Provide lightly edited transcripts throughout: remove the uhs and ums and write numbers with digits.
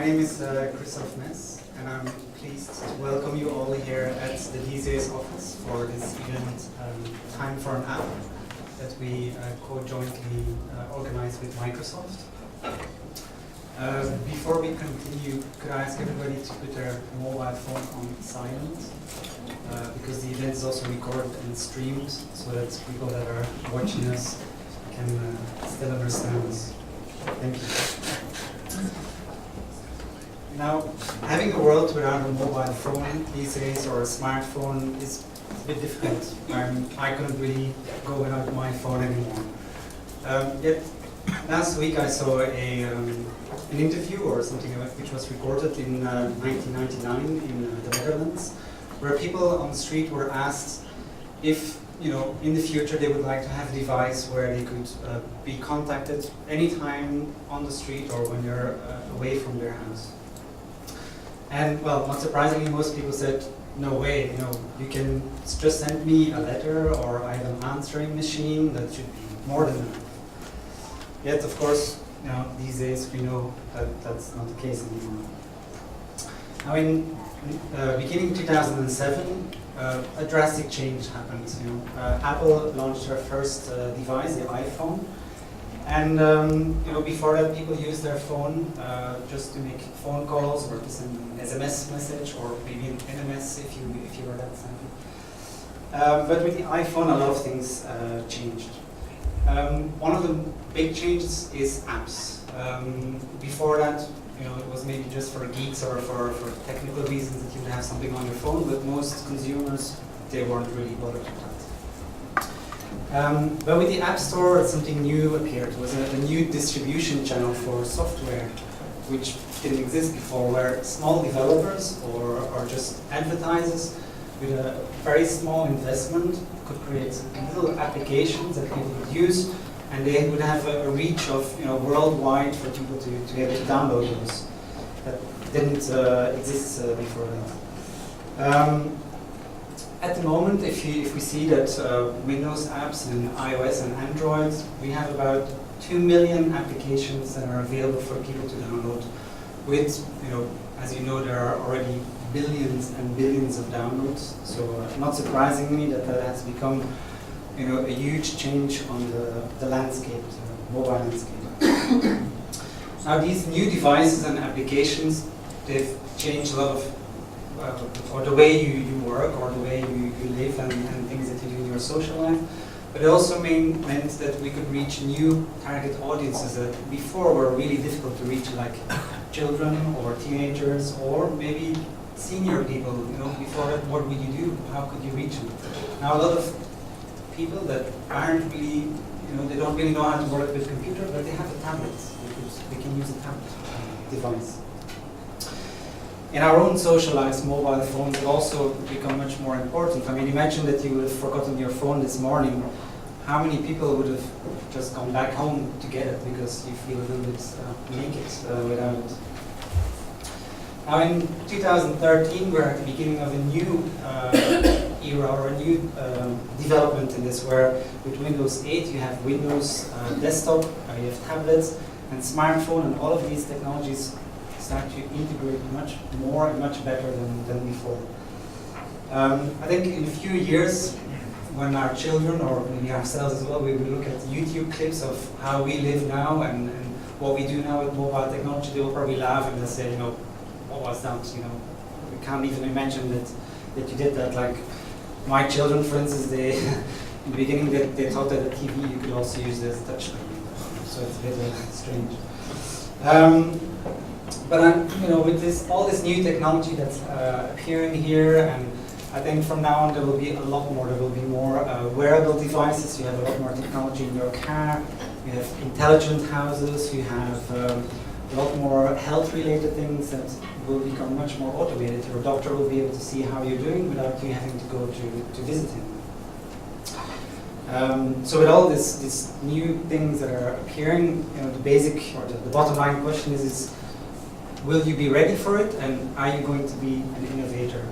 My name is Christoph Mess, and I'm pleased to welcome you all here at the DZA's office for this event, Time for an App, that we co-jointly organized with Microsoft. Before we continue, could I ask everybody to put their mobile phone on silent? Because the event is also recorded and streamed, so that people that are watching us can still understand us. Thank you. Now, having a world without a mobile phone these days, or a smartphone, is a bit difficult. I couldn't really go without my phone anymore. Yet, last week I saw an interview or something which was recorded in 1999 in the Netherlands, where people on the street were asked if, in the future they would like to have a device where they could be contacted anytime on the street or when they're away from their house. And well, not surprisingly, most people said, no way, you can just send me a letter, or I have an answering machine, that should be more than enough. Yet, of course, these days we know that that's not the case anymore. Now, in beginning 2007, a drastic change happened. Apple launched their first device, the iPhone, and before that, people used their phone just to make phone calls or to send an SMS message, or maybe an NMS if you were that savvy. But with the iPhone, a lot of things changed. One of the big changes is apps. Before that, it was maybe just for geeks or for technical reasons that you would have something on your phone, but most consumers, they weren't really bothered with that. But with the App Store, something new appeared. It was a new distribution channel for software, which didn't exist before, where small developers or just advertisers with a very small investment could create little applications that people could use, and they would have a reach of worldwide for people to be able to download those. That didn't exist before that. At the moment, if we see that Windows apps and iOS and Android, we have about 2 million applications that are available for people to download. With, as you know, there are already billions and billions of downloads. So not surprisingly, that has become a huge change on the landscape, the mobile landscape. Now, these new devices and applications, they've changed a lot of or the way you work, or the way you live, and things that you do in your social life. But it also meant that we could reach new target audiences that before were really difficult to reach, like children or teenagers, or maybe senior people. Before that, what would you do? How could you reach them? Now, a lot of people that aren't really, they don't really know how to work with a computer, but they have a tablet. They can use a tablet device. In our own social lives, mobile phones have also become much more important. I mean, imagine that you would have forgotten your phone this morning. How many people would have just gone back home to get it because you feel a little bit naked without it? Now, in 2013, we're at the beginning of a new era, or a new development in this, where with Windows 8 you have Windows desktop, you have tablets and smartphone, and all of these technologies start to integrate much more and much better than before. I think in a few years, when our children, or maybe ourselves as well, we will look at YouTube clips of how we live now and what we do now with mobile technology, they will probably laugh and they'll say, what was that? We can't even imagine that you did that. Like my children, for instance, they in the beginning they thought that a TV you could also use as a touchscreen, so it's a bit strange. But with all this new technology that's appearing here, and I think from now on there will be a lot more. There will be more wearable devices. You have a lot more technology in your car. You have intelligent houses. You have a lot more health-related things that will become much more automated. Your doctor will be able to see how you're doing without you having to go to visit him. So with all these new things that are appearing, the basic or the bottom line question is will you be ready for it, and are you going to be an innovator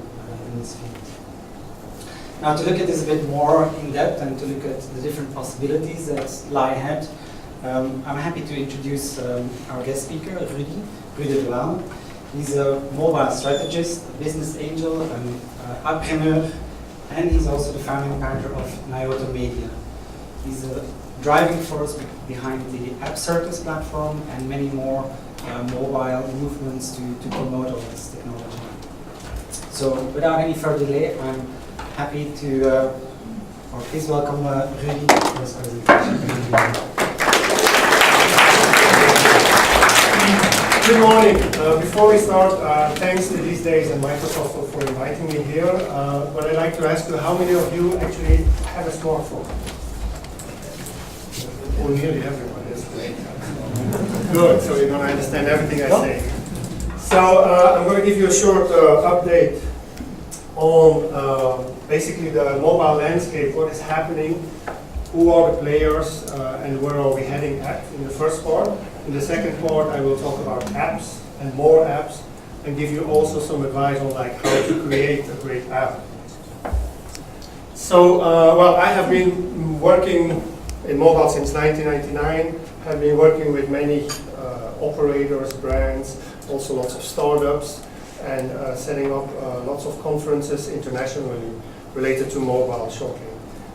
in this field? Now, to look at this a bit more in depth and to look at the different possibilities that lie ahead, I'm happy to introduce our guest speaker, Rudy de Waele. He's a mobile strategist, a business angel, an appreneur, and he's also the founding partner of Keynote Media. He's a driving force behind the AppCircus platform and many more mobile movements to promote all this technology. So without any further delay, I'm happy to, please welcome Rudy for his presentation. Good morning. Before we start, thanks to These Days and Microsoft for inviting me here. But I'd like to ask you, how many of you actually have a smartphone? Oh, nearly everyone. That's great. Good, so you're going to understand everything I say. So I'm going to give you a short update on basically the mobile landscape, what is happening, who are the players, and where are we heading at in the first part. In the second part, I will talk about apps and more apps, and give you also some advice on like how to create a great app. So, well, I have been working in mobile since 1999. I've been working with many operators, brands, also lots of startups, and setting up lots of conferences internationally related to mobile shortly.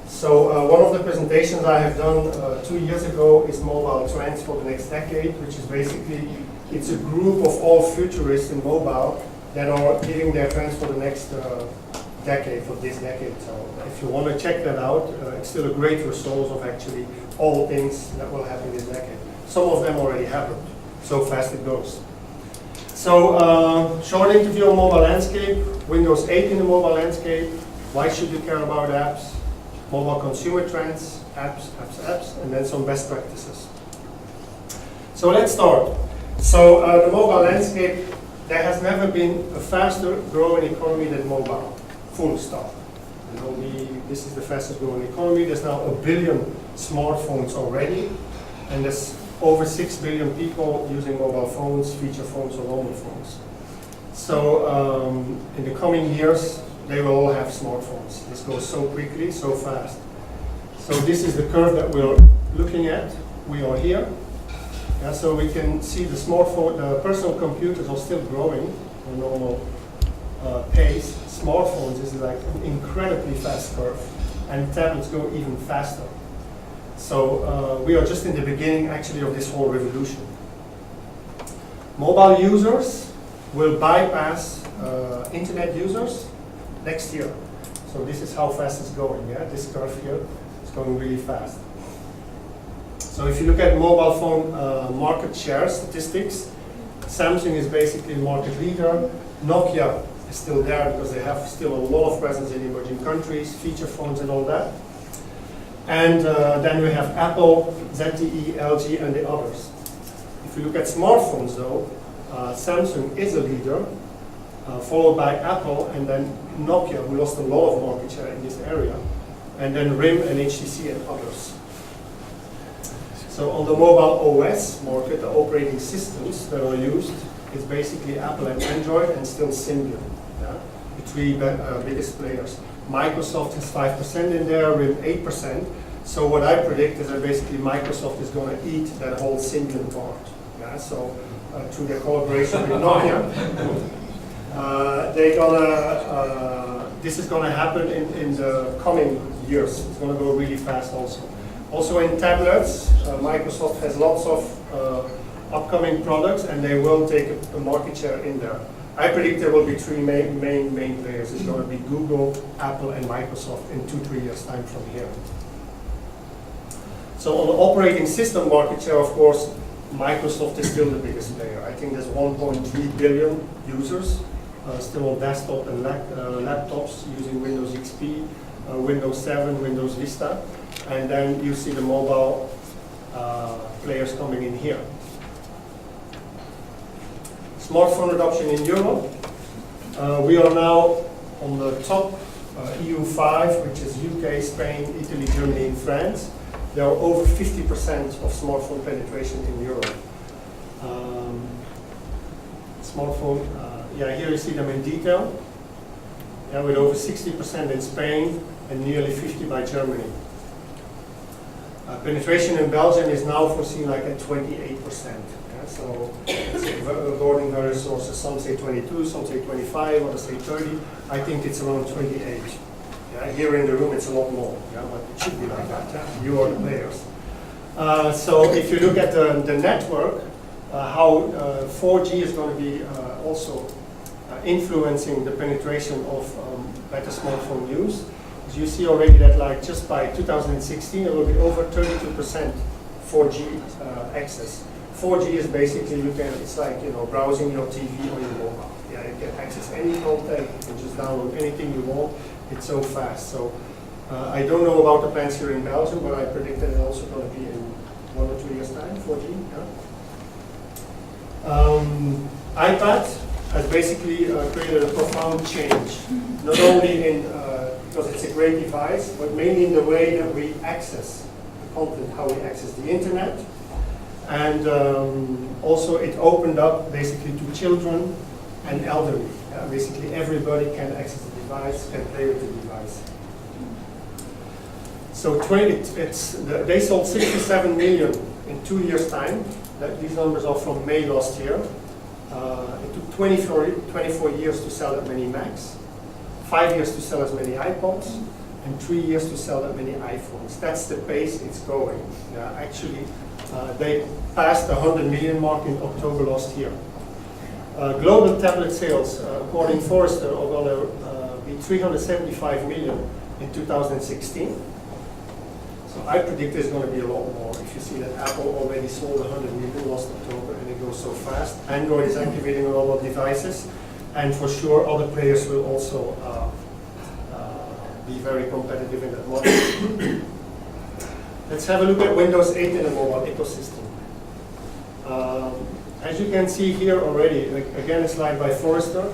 So one of the presentations I have done 2 years ago is Mobile Trends for the Next Decade, which is basically, it's a group of all futurists in mobile that are giving their trends for the next decade, for this decade. So if you want to check that out, it's still a great resource of actually all things that will happen this decade. Some of them already happened, so fast it goes. So short interview on mobile landscape, Windows 8 in the mobile landscape, why should you care about apps? Mobile consumer trends, apps, and then some best practices. So let's start. So the mobile landscape, there has never been a faster growing economy than mobile, full stop. You know, this is the fastest growing economy. There's now 1 billion smartphones already, and there's over 6 billion people using mobile phones, feature phones, or normal phones. So in the coming years, they will all have smartphones. This goes so quickly, so fast. So this is the curve that we're looking at. We are here. Yeah, so we can see the smartphone, the personal computers are still growing at a normal pace. Smartphones is like an incredibly fast curve, and tablets go even faster. So we are just in the beginning actually of this whole revolution. Mobile users will bypass internet users next year. So this is how fast it's going, yeah? This curve here is going really fast. So if you look at mobile phone market share statistics, Samsung is basically a market leader. Nokia is still there because they have still a lot of presence in emerging countries, feature phones and all that. And then we have Apple, ZTE, LG, and the others. If you look at smartphones though, Samsung is a leader, followed by Apple, and then Nokia, who lost a lot of market share in this area, and then RIM and HTC and others. So on the mobile OS market, the operating systems that are used is basically Apple and Android, and still Symbian, yeah? The three biggest players. Microsoft has 5% in there, RIM 8%. So what I predict is that basically Microsoft is going to eat that whole Symbian part. Yeah? So through their collaboration with Nokia, this is going to happen in the coming years. It's going to go really fast also. Also in tablets, Microsoft has lots of upcoming products, and they will take a market share in there. I predict there will be three main players. It's going to be Google, Apple, and Microsoft in 2-3 years' time from here. So on the operating system market share, of course, Microsoft is still the biggest player. I think there's 1.3 billion users still on desktop and laptops using Windows XP, Windows 7, Windows Vista, and then you see the mobile players coming in here. Smartphone adoption in Europe. We are now on the top EU5, which is UK, Spain, Italy, Germany, and France. There are over 50% of smartphone penetration in Europe. Smartphone, yeah, here you see them in detail. Yeah, with over 60% in Spain and nearly 50% by Germany. Penetration in Belgium is now foreseen like at 28%. Yeah? So it's according to various sources, some say 22, some say 25, others say 30. I think it's around 28. Yeah? Here in the room it's a lot more, yeah? But it should be like that. Yeah? You are the players. So if you look at the network, how 4G is going to be also influencing the penetration of better smartphone use. As you see already that like just by 2016 it will be over 32% 4G access. 4G is basically it's like browsing your TV or your mobile. Yeah, you can access any content, you can just download anything you want. It's so fast. So I don't know about the plans here in Belgium, but I predict that it's also going to be in 1 or 2 years time, 4G. Yeah. iPad has basically created a profound change, not only in because it's a great device, but mainly in the way that we access the content, how we access the internet. And also it opened up basically to children and elderly. Basically everybody can access the device, can play with the device. So they sold 67 million in 2 years' time. These numbers are from May last year. It took 24 years to sell that many Macs, 5 years to sell as many iPods, and 3 years to sell that many iPhones. That's the pace it's going. Actually, they passed the 100 million mark in October last year. Global tablet sales, according to Forrester, are going to be 375 million in 2016. So I predict there's going to be a lot more. If you see that Apple already sold 100 million last October and it goes so fast. Android is activating a lot of devices, and for sure other players will also be very competitive in that market. Let's have a look at Windows 8 in the mobile ecosystem. As you can see here already, again a slide by Forrester,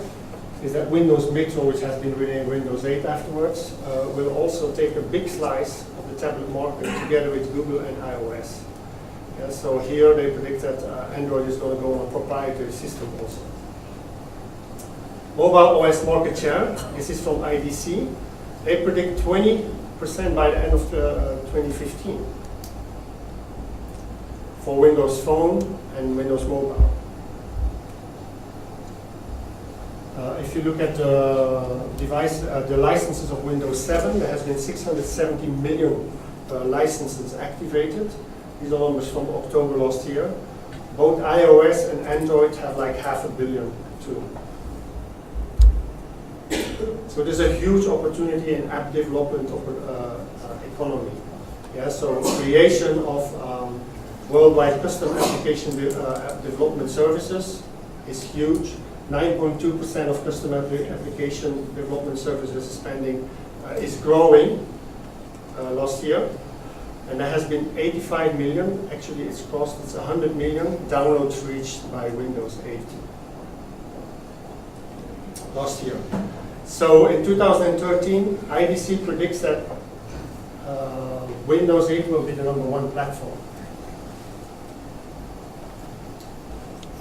is that Windows Metro, which has been renamed Windows 8 afterwards, will also take a big slice of the tablet market together with Google and iOS. Yeah, so here they predict that Android is going to go on a proprietary system also. Mobile OS market share, this is from IDC. They predict 20% by the end of 2015 for Windows Phone and Windows Mobile. If you look at the licenses of Windows 7, there has been 670 million licenses activated. These are numbers from October last year. Both iOS and Android have like 500 million too. So there's a huge opportunity in app development economy. Yeah, so creation of worldwide custom application development services is huge. 9.2% of custom application development services spending is growing last year. And there has been 85 million, actually it's 100 million downloads reached by Windows 8 last year. So in 2013, IDC predicts that Windows 8 will be the #1 platform.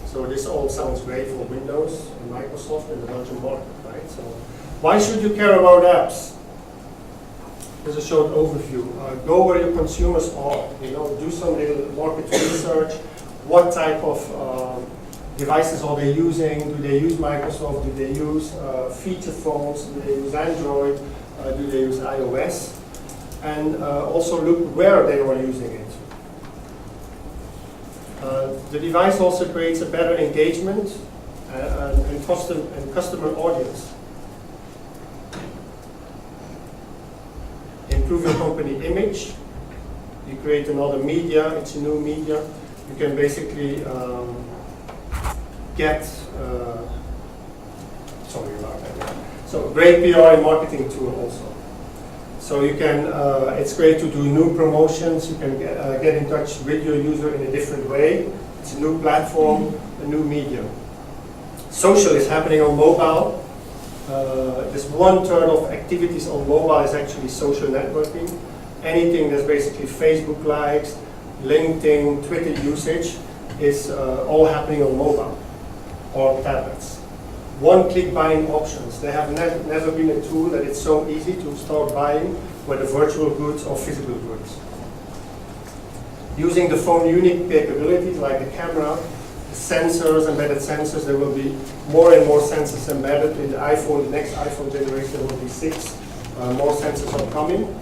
So this all sounds great for Windows and Microsoft and the Belgian market, right? So why should you care about apps? Here's a short overview. Go where your consumers are. Do some little market research. What type of devices are they using? Do they use Microsoft? Do they use feature phones? Do they use Android? Do they use iOS? And also look where they are using it. The device also creates a better engagement and customer audience. Improve your company image. You create another media, it's a new media. You can basically get, sorry about that. So great PR and marketing tool also. So you can, it's great to do new promotions. You can get in touch with your user in a different way. It's a new platform, a new medium. Social is happening on mobile. This 1/3 of activities on mobile is actually social networking. Anything that's basically Facebook likes, LinkedIn, Twitter usage is all happening on mobile or tablets. One-click buying options. There have never been a tool that it's so easy to start buying, whether virtual goods or physical goods. Using the phone unique capabilities like the camera, the sensors, embedded sensors, there will be more and more sensors embedded in the iPhone. The next iPhone generation there will be 6 more sensors are coming.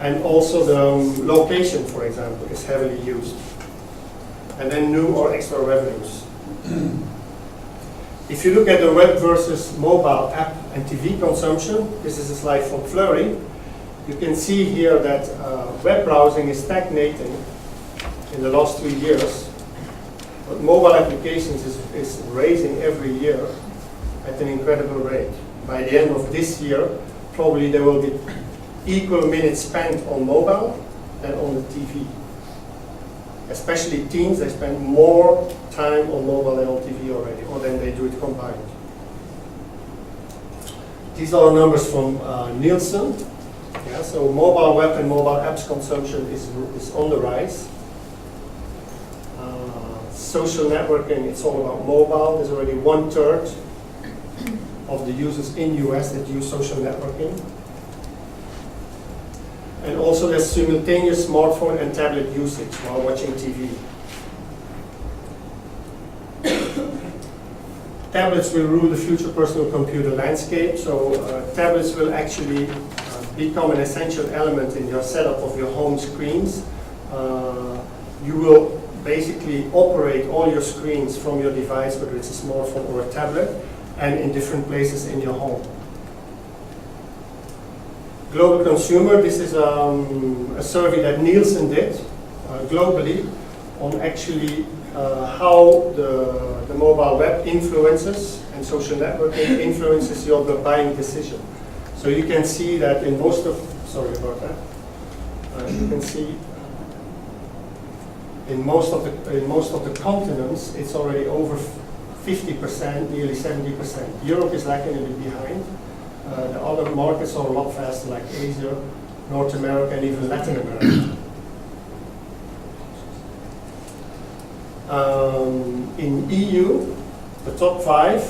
And also the location, for example, is heavily used. And then new or extra revenues. If you look at the web versus mobile app and TV consumption, this is a slide from Flurry. You can see here that web browsing is stagnating in the last 3 years, but mobile applications is raising every year at an incredible rate. By the end of this year, probably there will be equal minutes spent on mobile than on the TV. Especially teens, they spend more time on mobile than on TV already, or then they do it combined. These are numbers from Nielsen. Yeah, so mobile web and mobile apps consumption is on the rise. Social networking, it's all about mobile. There's already 1/3 of the users in US that use social networking. And also there's simultaneous smartphone and tablet usage while watching TV. Tablets will rule the future personal computer landscape, so tablets will actually become an essential element in your setup of your home screens. You will basically operate all your screens from your device, whether it's a smartphone or a tablet, and in different places in your home. Global consumer, this is a survey that Nielsen did globally on actually how the mobile web influences and social networking influences your buying decision. So you can see that in most of, sorry about that, you can see in most of the continents it's already over 50%, nearly 70%. Europe is lagging a bit behind. The other markets are a lot faster, like Asia, North America, and even Latin America. In EU, the top 5,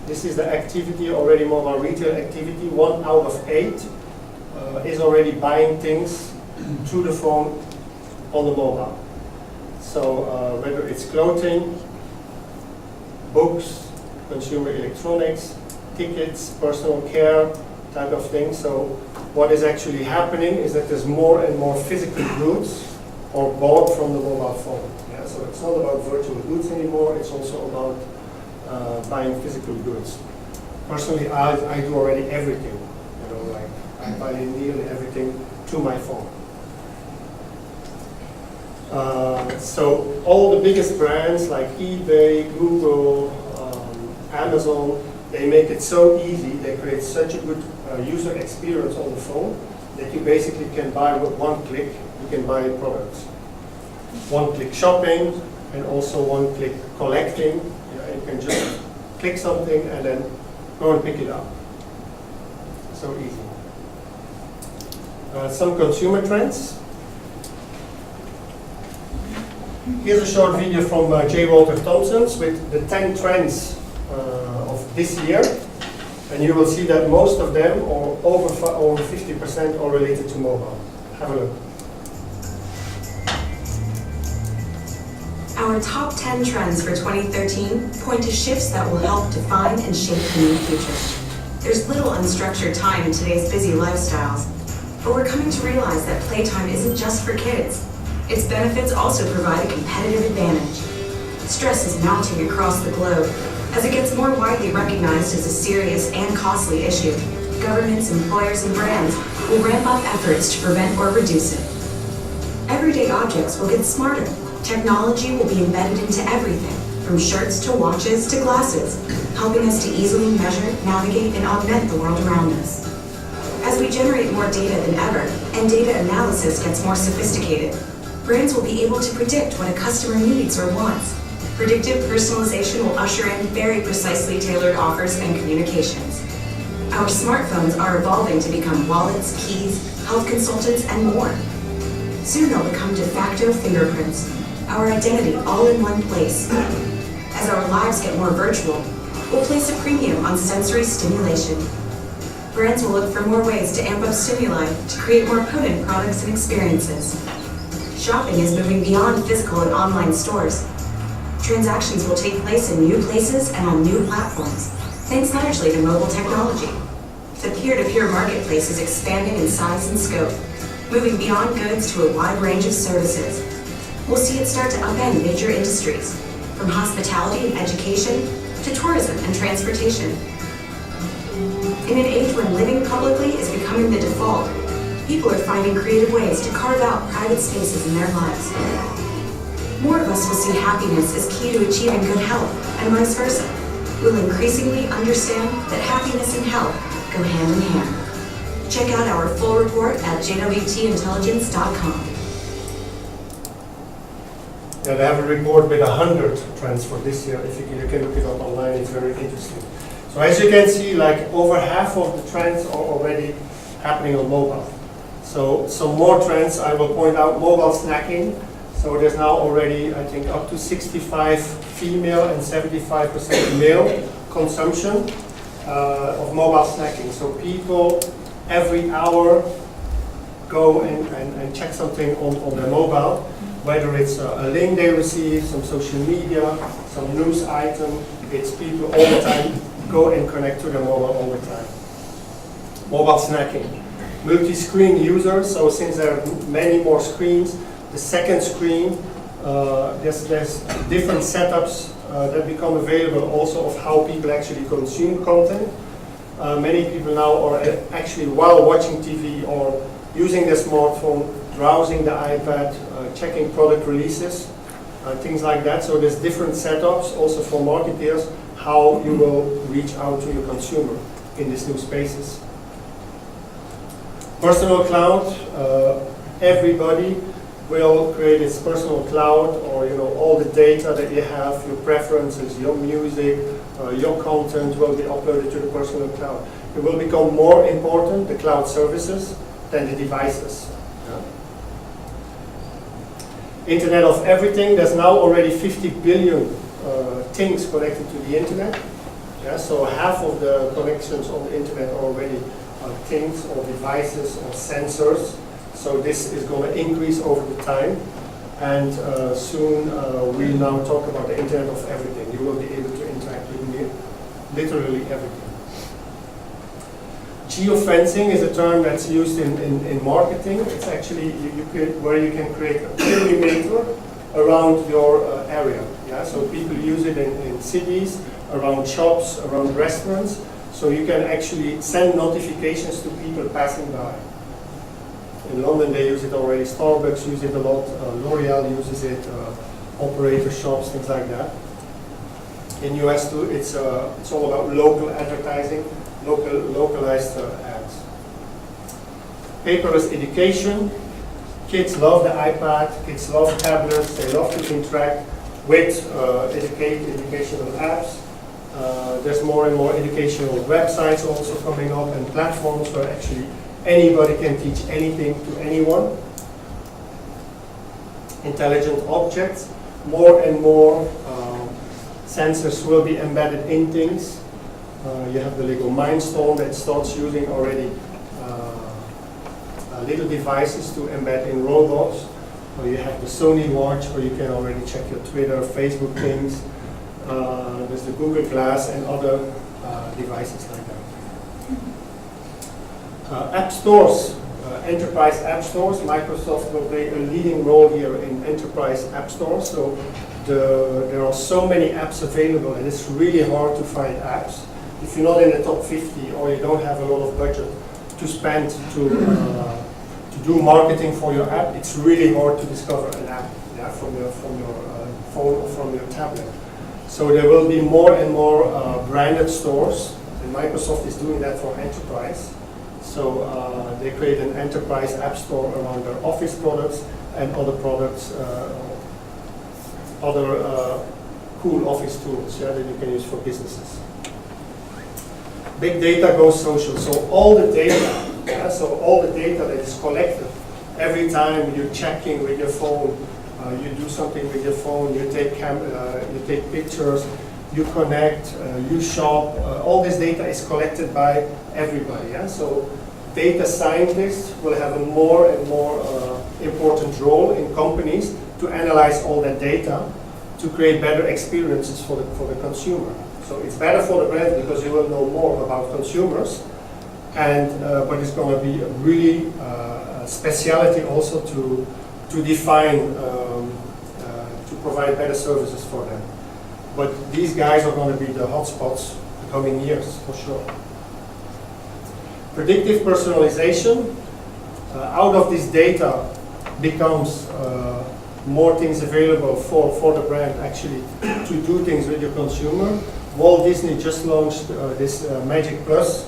this is the activity, already mobile retail activity. 1 out of 8 is already buying things through the phone on the mobile. So whether it's clothing, books, consumer electronics, tickets, personal care type of thing. So what is actually happening is that there's more and more physical goods are bought from the mobile phone. Yeah, so it's not about virtual goods anymore, it's also about buying physical goods. Personally, I do already everything. You know, like I buy nearly everything to my phone. So all the biggest brands like eBay, Google, Amazon, they make it so easy, they create such a good user experience on the phone that you basically can buy with 1 click, you can buy products. 1-click shopping and also 1-click collecting. You can just click something and then go and pick it up. So easy. Some consumer trends. Here's a short video from J. Walter Thompson's with the 10 trends of this year, and you will see that most of them, or over 50%, are related to mobile. Have a look. Our top 10 trends for 2013 point to shifts that will help define and shape the new future. There's little unstructured time in today's busy lifestyles, but we're coming to realize that playtime isn't just for kids. Its benefits also provide a competitive advantage. Stress is mounting across the globe. As it gets more widely recognized as a serious and costly issue, governments, employers, and brands will ramp up efforts to prevent or reduce it. Everyday objects will get smarter. Technology will be embedded into everything, from shirts to watches to glasses, helping us to easily measure, navigate, and augment the world around us. As we generate more data than ever, and data analysis gets more sophisticated, brands will be able to predict what a customer needs or wants. Predictive personalization will usher in very precisely tailored offers and communications. Our smartphones are evolving to become wallets, keys, health consultants, and more. Soon they'll become de facto fingerprints, our identity all in one place. As our lives get more virtual, we'll place a premium on sensory stimulation. Brands will look for more ways to amp up stimuli to create more potent products and experiences. Shopping is moving beyond physical and online stores. Transactions will take place in new places and on new platforms, thanks largely to mobile technology. The peer-to-peer marketplace is expanding in size and scope, moving beyond goods to a wide range of services. We'll see it start to upend major industries, from hospitality and education to tourism and transportation. In an age when living publicly is becoming the default, people are finding creative ways to carve out private spaces in their lives. More of us will see happiness as key to achieving good health, and vice versa. We'll increasingly understand that happiness and health go hand in hand. Check out our full report at jwtintelligence.com. Yeah, they have a report with 100 trends for this year. If you can look it up online, it's very interesting. So as you can see, like over half of the trends are already happening on mobile. So some more trends I will point out: mobile snacking. So there's now already, I think, up to 65 female and 75% male consumption of mobile snacking. So people every hour go and check something on their mobile, whether it's a link they receive, some social media, some news item. It's people all the time go and connect to their mobile all the time. Mobile snacking. Multi-screen users, so since there are many more screens, the second screen, there's different setups that become available also of how people actually consume content. Many people now are actually, while watching TV or using their smartphone, browsing the iPad, checking product releases, things like that. So there's different setups also for marketers, how you will reach out to your consumer in these new spaces. Personal cloud, everybody will create its personal cloud, or all the data that you have, your preferences, your music, your content will be uploaded to the personal cloud. It will become more important, the cloud services, than the devices. Yeah. Internet of everything, there's now already 50 billion things connected to the internet. Yeah, so half of the connections on the internet are already things or devices or sensors. So this is going to increase over the time, and soon we now talk about the Internet of Everything. You will be able to interact with literally everything. Geofencing is a term that's used in marketing. It's actually where you can create a perimeter around your area. Yeah? So people use it in cities, around shops, around restaurants. So you can actually send notifications to people passing by. In London they use it already, Starbucks use it a lot, L'Oreal uses it, operator shops, things like that. In US too, it's all about local advertising, localized ads. Paperless education. Kids love the iPad, kids love tablets, they love to interact with educational apps. There's more and more educational websites also coming up, and platforms where actually anybody can teach anything to anyone. Intelligent objects. More and more sensors will be embedded in things. You have the Lego Mindstorm that starts using already little devices to embed in robots. Or you have the Sony Watch where you can already check your Twitter, Facebook things. There's the Google Glass and other devices like that. App stores, enterprise app stores. Microsoft will play a leading role here in enterprise app stores. So there are so many apps available, and it's really hard to find apps. If you're not in the top 50 or you don't have a lot of budget to spend to do marketing for your app, it's really hard to discover an app from your phone or from your tablet. So there will be more and more branded stores, and Microsoft is doing that for enterprise. So they create an enterprise app store around their Office products and other products, other cool Office tools that you can use for businesses. Big data goes social. So all the data, all the data that is collected every time you're checking with your phone, you do something with your phone, you take pictures, you connect, you shop. All this data is collected by everybody. Yeah? So data scientists will have a more and more important role in companies to analyze all that data to create better experiences for the consumer. So it's better for the brand because you will know more about consumers, and but it's going to be a really speciality also to define, to provide better services for them. But these guys are going to be the hotspots the coming years, for sure. Predictive personalization. Out of this data becomes more things available for the brand actually to do things with your consumer. Walt Disney just launched this Magic Plus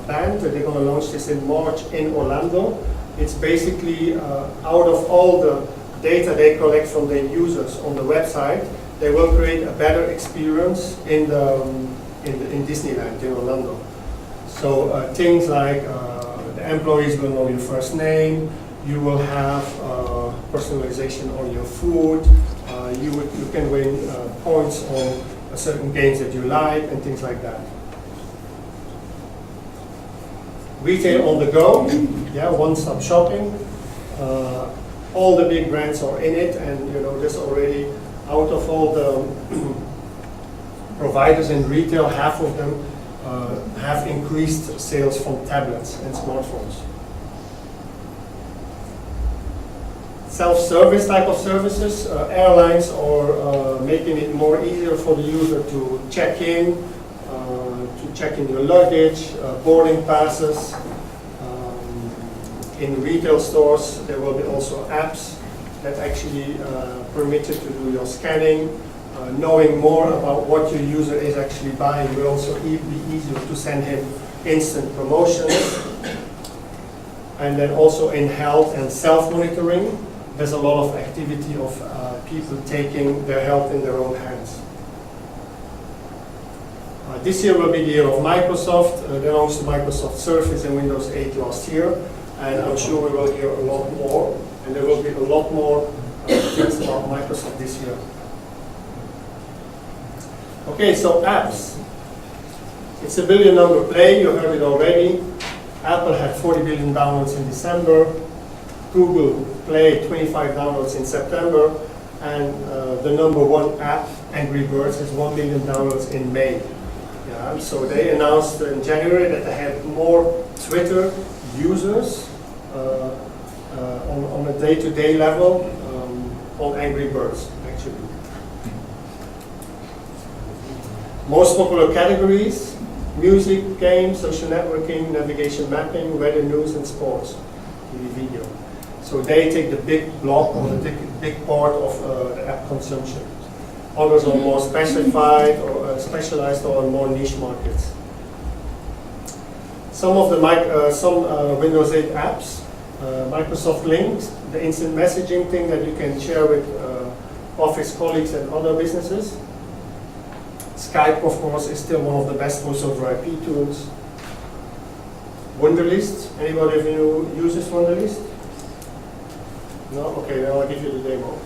band. They're going to launch this in March in Orlando. It's basically out of all the data they collect from their users on the website, they will create a better experience in Disneyland in Orlando. So things like the employees will know your first name, you will have personalization on your food, you can win points on certain games that you like and things like that. Retail on the go, yeah, one-stop shopping. All the big brands are in it, and there's already, out of all the providers in retail, half of them have increased sales from tablets and smartphones. Self-service type of services, airlines are making it more easier for the user to check in your luggage, boarding passes. In retail stores, there will be also apps that actually permit you to do your scanning. Knowing more about what your user is actually buying will also be easier to send him instant promotions. And then also in health and self-monitoring, there's a lot of activity of people taking their health in their own hands. This year will be the year of Microsoft. They launched Microsoft Surface in Windows 8 last year, and I'm sure we will hear a lot more, and there will be a lot more things about Microsoft this year. Okay, so apps. It's a billion number play, you heard it already. Apple had 40 billion downloads in December. Google Play, 25 downloads in September. And the number one app, Angry Birds, has 1 million downloads in May. Yeah, so they announced in January that they had more Twitter users on a day-to-day level on Angry Birds, actually. Most popular categories: music, games, social networking, navigation mapping, weather, news, and sports, TV, video. So they take the big block or the big part of the app consumption. Others are more specified or specialized or more niche markets. Some of the Windows 8 apps, Microsoft Links, the instant messaging thing that you can share with office colleagues and other businesses. Skype, of course, is still one of the best voice over IP tools. Wunderlist, anybody of you uses Wunderlist? No? Okay, then I'll give you the demo.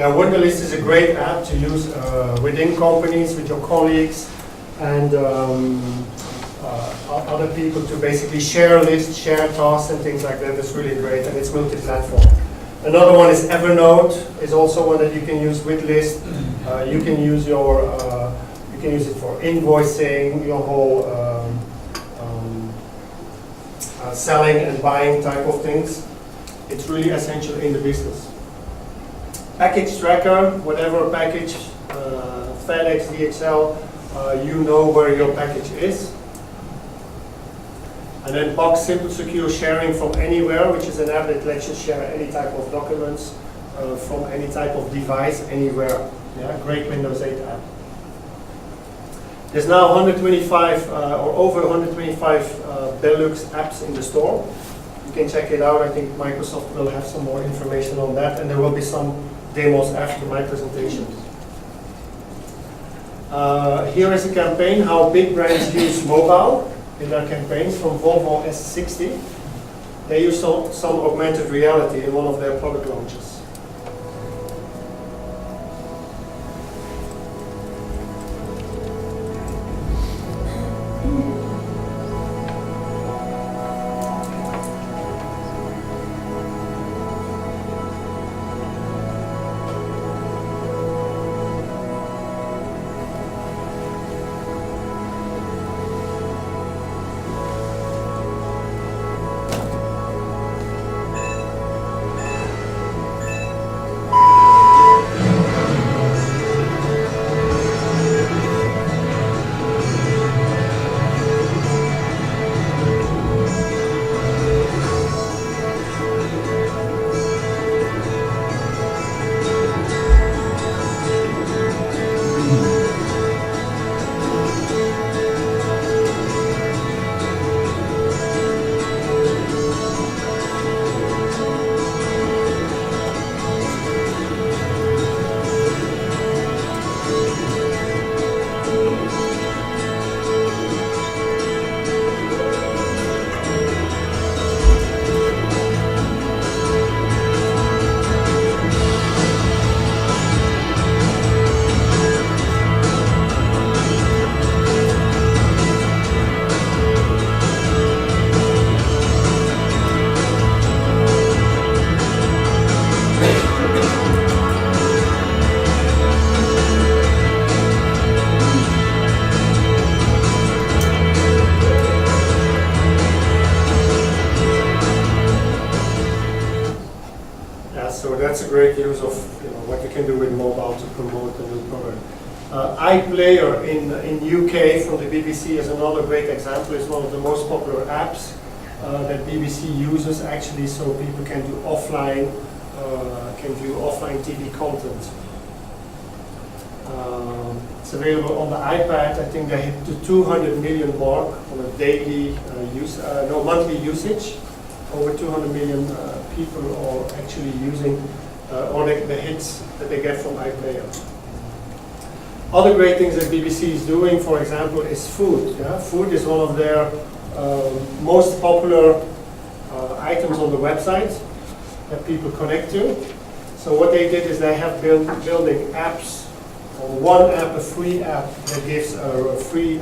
Wunderlist is a great app to use within companies, with your colleagues, and other people to basically share lists, share tasks, and things like that. It's really great, and it's multi-platform. Another one is Evernote. Is also one that you can use with list. You can can use it for invoicing, your whole selling and buying type of things. It's really essential in the business. Package tracker, whatever package, FedEx, DHL, you know where your package is. And then Box Simple Secure Sharing from Anywhere, which is an app that lets you share any type of documents from any type of device anywhere. Yeah, great Windows 8 app. There's now 125 or over 125 Belux apps in the store. You can check it out. I think Microsoft will have some more information on that, and there will be some demos after my presentation. Here is a campaign how big brands use mobile in their campaigns from Volvo S60. They use some augmented reality in one of their product launches. That's a great use of what you can do with mobile to promote a new product. iPlayer in UK from the BBC is another great example. It's one of the most popular apps that BBC uses actually, so people can do offline, view offline TV content. It's available on the iPad. I think they hit the 200 million mark on a daily monthly usage. Over 200 million people are actually using the hits that they get from iPlayer. Other great things that BBC is doing, for example, is food. Yeah? Food is one of their most popular items on the website that people connect to. So what they did is they have building apps. One app, a free app that gives free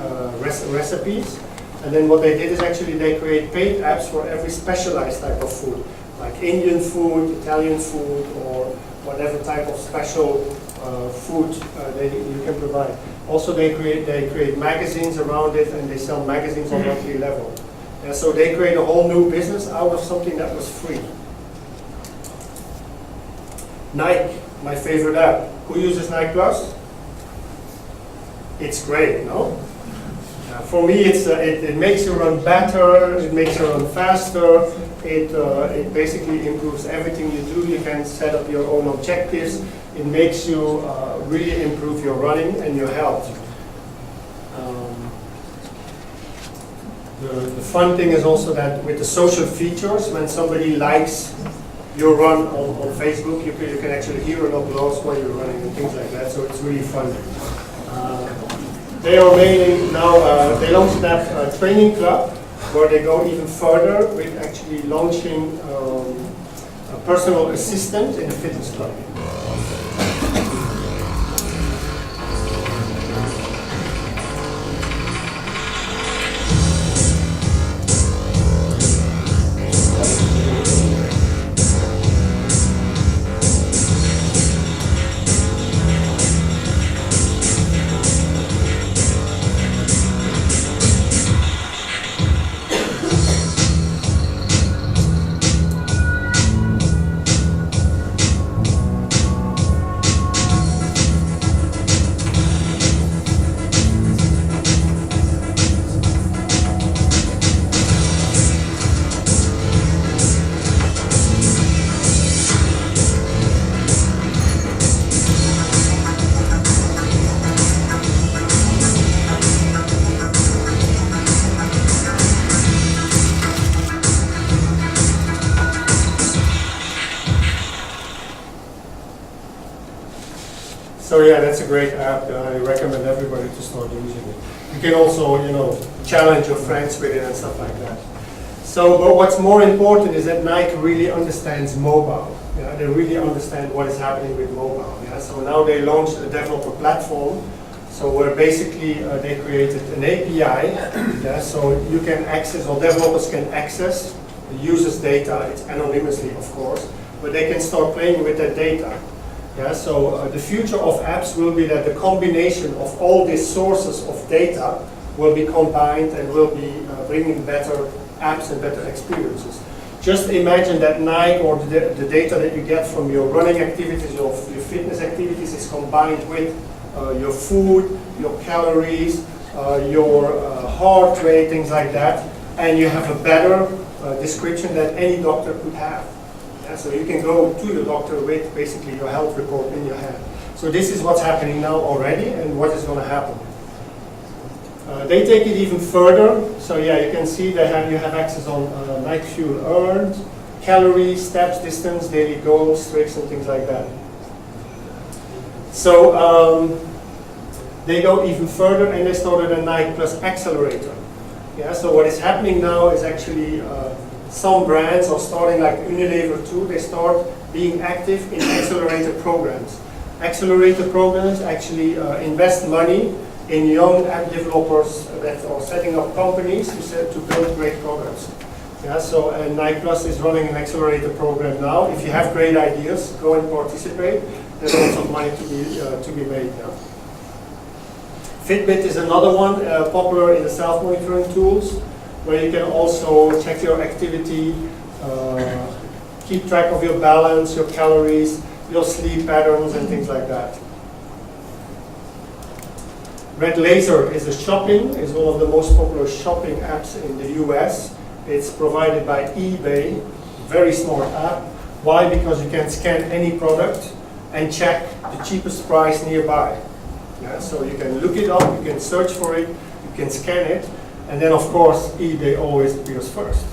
recipes. And then what they did is actually they create paid apps for every specialized type of food, like Indian food, Italian food, or whatever type of special food you can provide. Also, they create magazines around it, and they sell magazines on monthly level. And so they create a whole new business out of something that was free. Nike, my favorite app. Who uses Nike Plus? It's great, no? For me, it makes you run better, it makes you run faster, it basically improves everything you do. You can set up your own objectives. It makes you really improve your running and your health. The fun thing is also that with the social features, when somebody likes your run on Facebook, you can actually hear an applause while you're running and things like that, so it's really fun. They are mainly now, they launched that training club where they go even further with actually launching a personal assistant in the fitness club. So yeah, that's a great app. I recommend everybody to start using it. You can also, challenge your friends with it and stuff like that. So, but what's more important is that Nike really understands mobile. Yeah, they really understand what is happening with mobile. Yeah, so now they launched a developer platform. So where basically they created an API. Yeah, so you can access, or developers can access the user's data. It's anonymously, of course, but they can start playing with that data. Yeah, so the future of apps will be that the combination of all these sources of data will be combined and will be bringing better apps and better experiences. Just imagine that Nike or the data that you get from your running activities, your fitness activities is combined with your food, your calories, your heart rate, things like that, and you have a better description that any doctor could have. Yeah, so you can go to the doctor with basically your health report in your hand. So this is what's happening now already and what is going to happen. They take it even further. So yeah, you can see that you have access on Nike Fuel earned, calories, steps, distance, daily goals, tricks, and things like that. So they go even further and they started a Nike Plus Accelerator. Yeah, so what is happening now is actually some brands are starting, like Unilever too, they start being active in accelerator programs. Accelerator programs actually invest money in young app developers that are setting up companies to build great products. Yeah, so Nike Plus is running an accelerator program now. If you have great ideas, go and participate. There's lots of money to be made now. Fitbit is another one, popular in the self-monitoring tools, where you can also check your activity, keep track of your balance, your calories, your sleep patterns, and things like that. Red Laser is is one of the most popular shopping apps in the US. It's provided by eBay, very smart app. Why? Because you can scan any product and check the cheapest price nearby. Yeah, so you can look it up, you can search for it, you can scan it, and then of course eBay always appears first.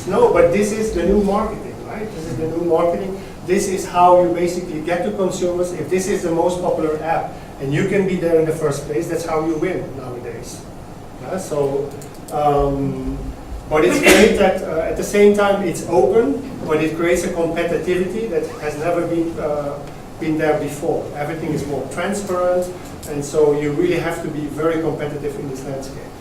No, but this is the new marketing, right? This is the new marketing. This is how you basically get to consumers. If this is the most popular app and you can be there in the first place, that's how you win nowadays. Yeah, so, but it's great that at the same time it's open, but it creates a competitivity that has never been there before. Everything is more transparent, and so you really have to be very competitive in this landscape.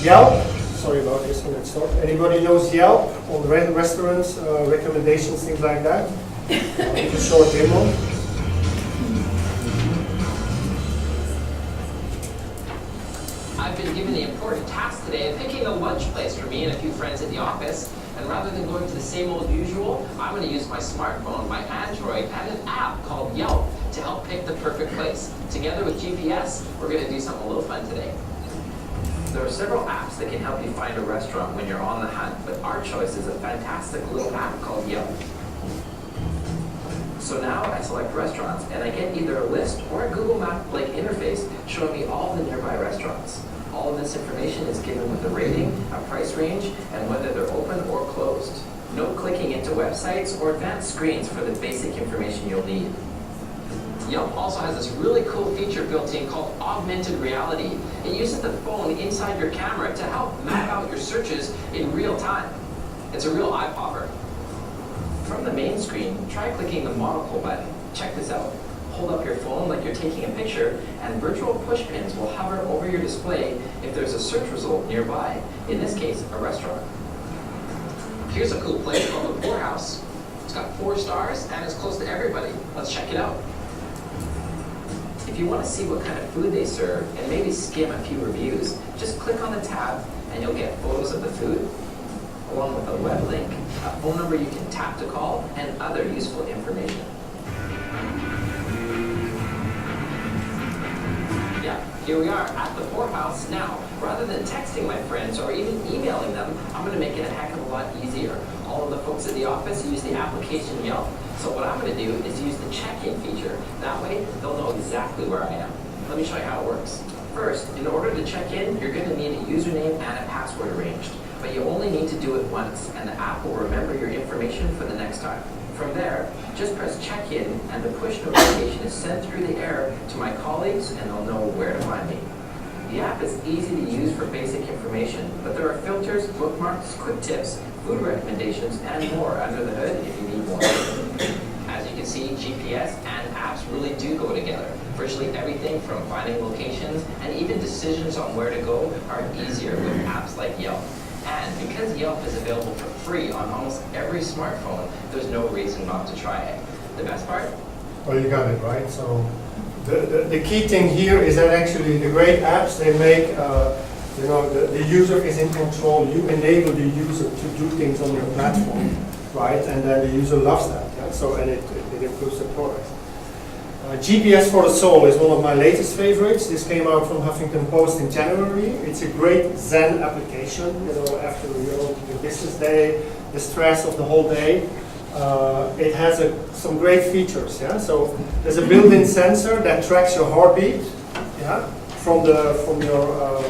Yelp, sorry about this one, let's start. Anybody knows Yelp on restaurants, recommendations, things like that? I'll give a short demo. I've been given the important task today of picking a lunch place for me and a few friends at the office. And rather than going to the same old usual, I'm going to use my smartphone, my Android, and an app called Yelp to help pick the perfect place. Together with GPS, we're going to do something a little fun today. There are several apps that can help you find a restaurant when you're on the hunt, but our choice is a fantastic little app called Yelp. So now I select restaurants, and I get either a list or a Google Map-like interface showing me all the nearby restaurants. All of this information is given with a rating, a price range, and whether they're open or closed. No clicking into websites or advanced screens for the basic information you'll need. Yelp also has this really cool feature built in called augmented reality. It uses the phone inside your camera to help map out your searches in real time. It's a real eye-popper. From the main screen, try clicking the monocle button. Check this out. Hold up your phone like you're taking a picture, and virtual push pins will hover over your display if there's a search result nearby, in this case, a restaurant. Here's a cool place called the Poorhouse. It's got 4 stars, and it's close to everybody. Let's check it out. If you want to see what kind of food they serve, and maybe skim a few reviews, just click on the tab, and you'll get photos of the food, along with a web link, a phone number you can tap to call, and other useful information. Yeah, here we are at the Poorhouse. Now, rather than texting my friends or even emailing them, I'm going to make it a heck of a lot easier. All of the folks at the office use the application Yelp, so what I'm going to do is use the check-in feature. That way, they'll know exactly where I am. Let me show you how it works. First, in order to check in, you're going to need a username and a password arranged. but you only need to do it once, and the app will remember your information for the next time. From there, just press check-in, and the push notification is sent through the air to my colleagues, and they'll know where to find me. The app is easy to use for basic information, but there are filters, bookmarks, quick tips, food recommendations, and more under the hood if you need more. As you can see, GPS and apps really do go together. Virtually everything from finding locations and even decisions on where to go are easier with apps like Yelp. And because Yelp is available for free on almost every smartphone, there's no reason not to try it. The best part? Well, you got it, right? So the key thing here is that actually the great apps, they make, the user is in control. You enable the user to do things on your platform, right? And then the user loves that, yeah? So, and it improves the product. GPS for the Soul is one of my latest favorites. This came out from Huffington Post in January. It's a great Zen application, after your business day, the stress of the whole day. It has some great features. Yeah, so there's a built-in sensor that tracks your heartbeat. Yeah, from your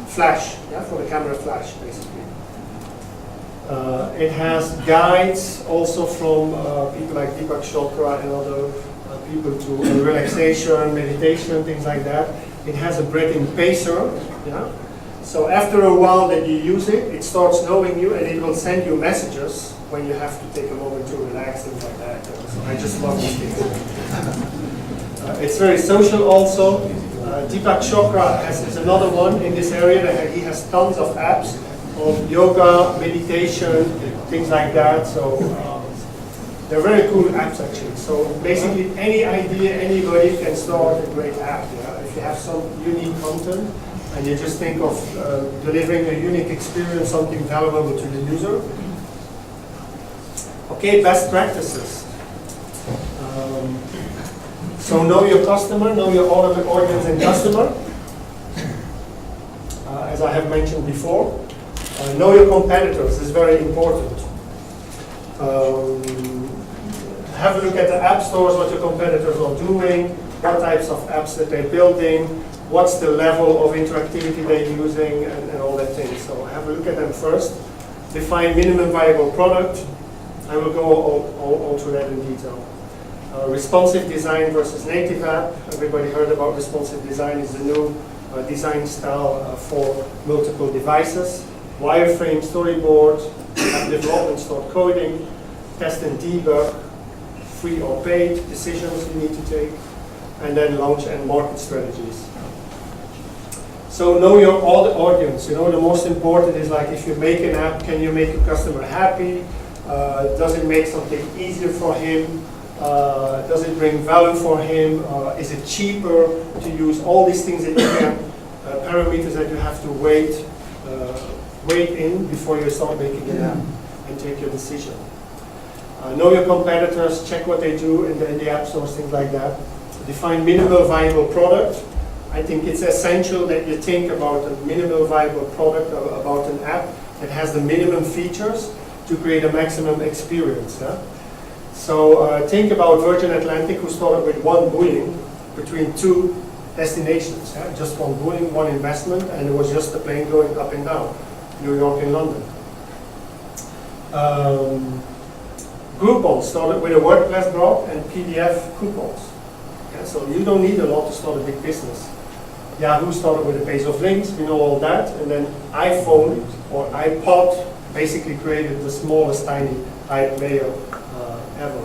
flash. Yeah, from the camera flash, basically. It has guides also from people like Deepak Chopra and other people to relaxation, meditation, things like that. It has a breathing pacer. Yeah. So after a while that you use it, it starts knowing you and it will send you messages when you have to take a moment to relax, things like that. So I just love these things. It's very social also. Deepak Chopra is another one in this area. That he has tons of apps on yoga, meditation, things like that. So they're very cool apps actually. So basically any idea, anybody can start a great app. Yeah? If you have some unique content and you just think of delivering a unique experience, something valuable to the user. Okay, best practices. So know your customer, know your audience and customer. As I have mentioned before. Know your competitors is very important. Have a look at the app stores, what your competitors are doing, what types of apps that they're building, what's the level of interactivity they're using, and all that thing. So have a look at them first. Define minimum viable product. I will go all through that in detail. Responsive design versus native app. Everybody heard about responsive design. It's the new design style for multiple devices. Wireframe, storyboard, app development, start coding, test and debug, free or paid decisions you need to take, and then launch and market strategies. So know your audience. The most important is like if you make an app, can you make your customer happy? Does it make something easier for him? Does it bring value for him? Is it cheaper to use? All these things that you can, parameters that you have to weigh in before you start making an app and take your decision. Know your competitors, check what they do in the app stores, things like that. Define minimal viable product. I think it's essential that you think about a minimal viable product, about an app that has the minimum features to create a maximum experience. Yeah? So think about Virgin Atlantic, who started with one Boeing between two destinations. Yeah? Just one Boeing, one investment, and it was just a plane going up and down, New York and London. Groupon started with a WordPress blog and PDF coupons. Yeah? So you don't need a lot to start a big business. Yahoo started with a page of links, we know all that, and then iPhone or iPod basically created the smallest tiny player ever.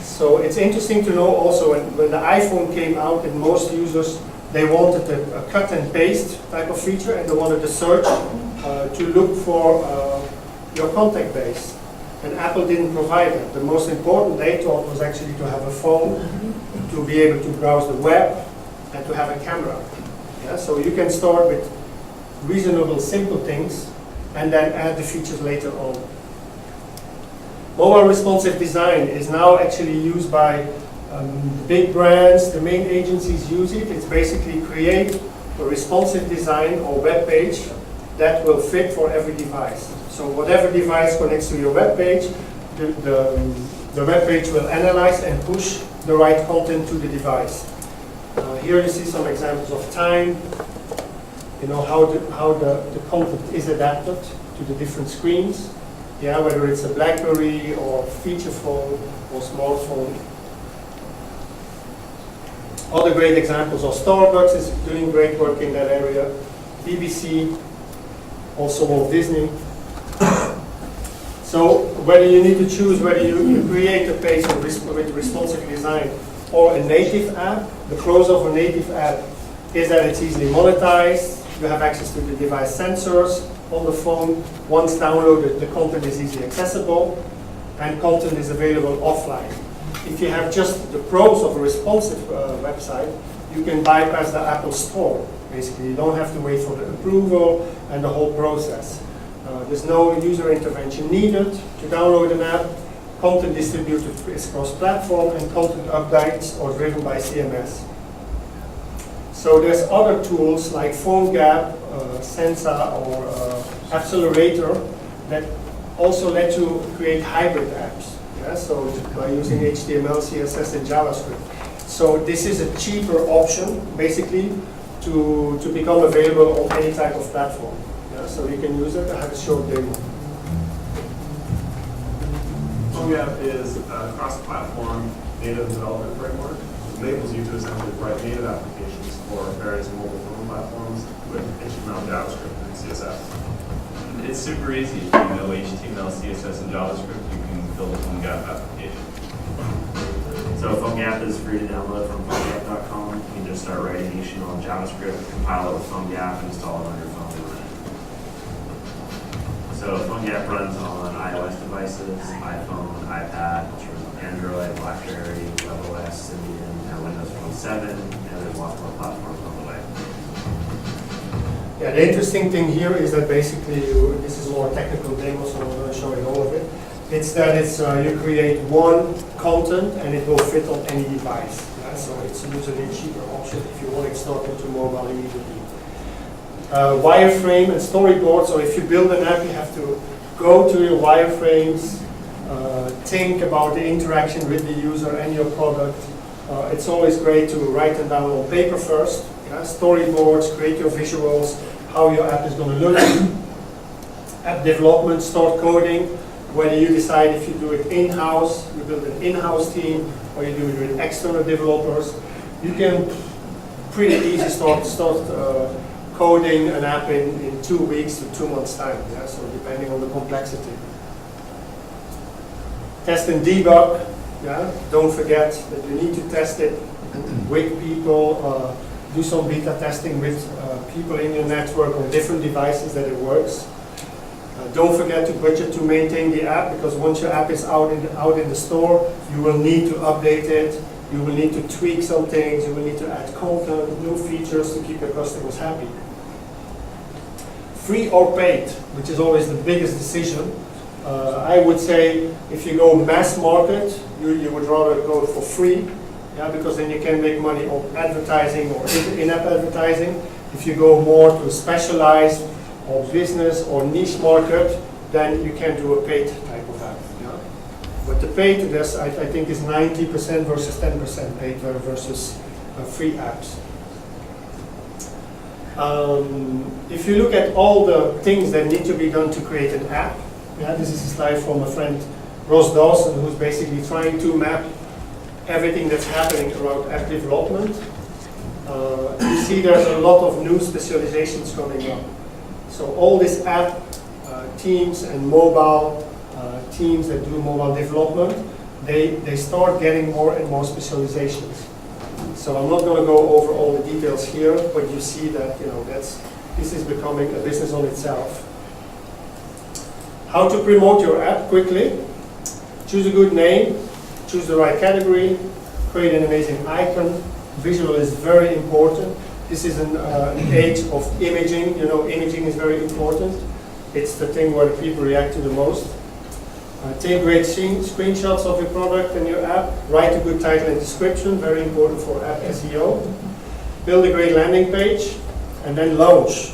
So it's interesting to know also when the iPhone came out, and most users, they wanted a cut and paste type of feature, and they wanted to search to look for your contact base. And Apple didn't provide that. The most important they thought was actually to have a phone, to be able to browse the web, and to have a camera. Yeah? So you can start with reasonable, simple things, and then add the features later on. Mobile responsive design is now actually used by big brands. The main agencies use it. It's basically create a responsive design or web page that will fit for every device. So whatever device connects to your web page, the web page will analyze and push the right content to the device. Here you see some examples of time. you know, how the content is adapted to the different screens. Yeah, whether it's a BlackBerry or feature phone or smartphone. Other great examples are Starbucks is doing great work in that area, BBC, also Walt Disney. So whether you need to choose whether you create a page with responsive design or a native app, the pros of a native app is that it's easily monetized, you have access to the device sensors on the phone. Once downloaded, the content is easily accessible, and content is available offline. If you have just the pros of a responsive website, you can bypass the Apple Store. Basically, you don't have to wait for the approval and the whole process. There's no user intervention needed to download an app. Content distributed is cross-platform, and content updates are driven by CMS. So there's other tools like PhoneGap, Sensa, or Accelerator that also let you create hybrid apps. Yeah? So by using HTML, CSS, and JavaScript. So this is a cheaper option, basically, to become available on any type of platform. Yeah? So you can use it. I have a short demo. PhoneGap is a cross-platform native development framework. It enables you to essentially write native applications for various mobile phone platforms with HTML, JavaScript, and CSS. It's super easy. If you know HTML, CSS, and JavaScript, you can build a PhoneGap application. So PhoneGap is free to download from PhoneGap.com. You can just start writing HTML and JavaScript, compile it with PhoneGap, and install it on your phone and run it. So PhoneGap runs on iOS devices, iPhone, iPad, Android, BlackBerry, WebOS, Symbian, and Windows Phone 7, and there's lots more platforms on the way. Yeah, the interesting thing here is that basically, this is more technical demo, so I'm not going to show you all of it. It's that you create one content and it will fit on any device. Yeah? So it's usually a cheaper option if you want it started to mobile immediately. Wireframe and storyboard. So if you build an app, you have to go to your wireframes, think about the interaction with the user and your product. It's always great to write them down on paper first. Yeah? Storyboards, create your visuals, how your app is going to look. App development, start coding. Whether you decide if you do it in-house, you build an in-house team, or you do it with external developers, you can pretty easily start coding an app in 2 weeks to 2 months' time. Yeah? So depending on the complexity. Test and debug. Yeah? Don't forget that you need to test it with people. Do some beta testing with people in your network on different devices that it works. Don't forget to budget to maintain the app, because once your app is out in the store, you will need to update it. You will need to tweak some things. You will need to add content, new features to keep your customers happy. Free or paid, which is always the biggest decision. I would say if you go mass market, you would rather go for free, yeah, because then you can make money on advertising or in-app advertising. If you go more to specialized or business or niche market, then you can do a paid type of app. Yeah? But the paid, I think, is 90% versus 10% paid versus free apps. If you look at all the things that need to be done to create an app, yeah, this is a slide from a friend, Ross Dawson, who's basically trying to map everything that's happening around app development. You see there's a lot of new specializations coming up. So all these app teams and mobile teams that do mobile development, they start getting more and more specializations. So I'm not going to go over all the details here, but you see that this is becoming a business on itself. How to promote your app quickly? Choose a good name, choose the right category, create an amazing icon. Visual is very important. This is an age of imaging. Imaging is very important. It's the thing where the people react to the most. Take great screenshots of your product and your app. Write a good title and description, very important for app SEO. Build a great landing page, and then launch.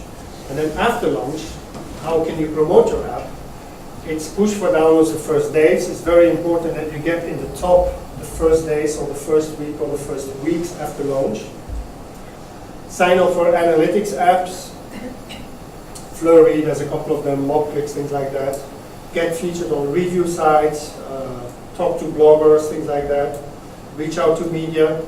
And then after launch, how can you promote your app? It's push for downloads the first days. It's very important that you get in the top the first days or the first week or the first weeks after launch. Sign up for analytics apps. Flurry, there's a couple of them, MobClicks, things like that. Get featured on review sites, talk to bloggers, things like that. Reach out to media.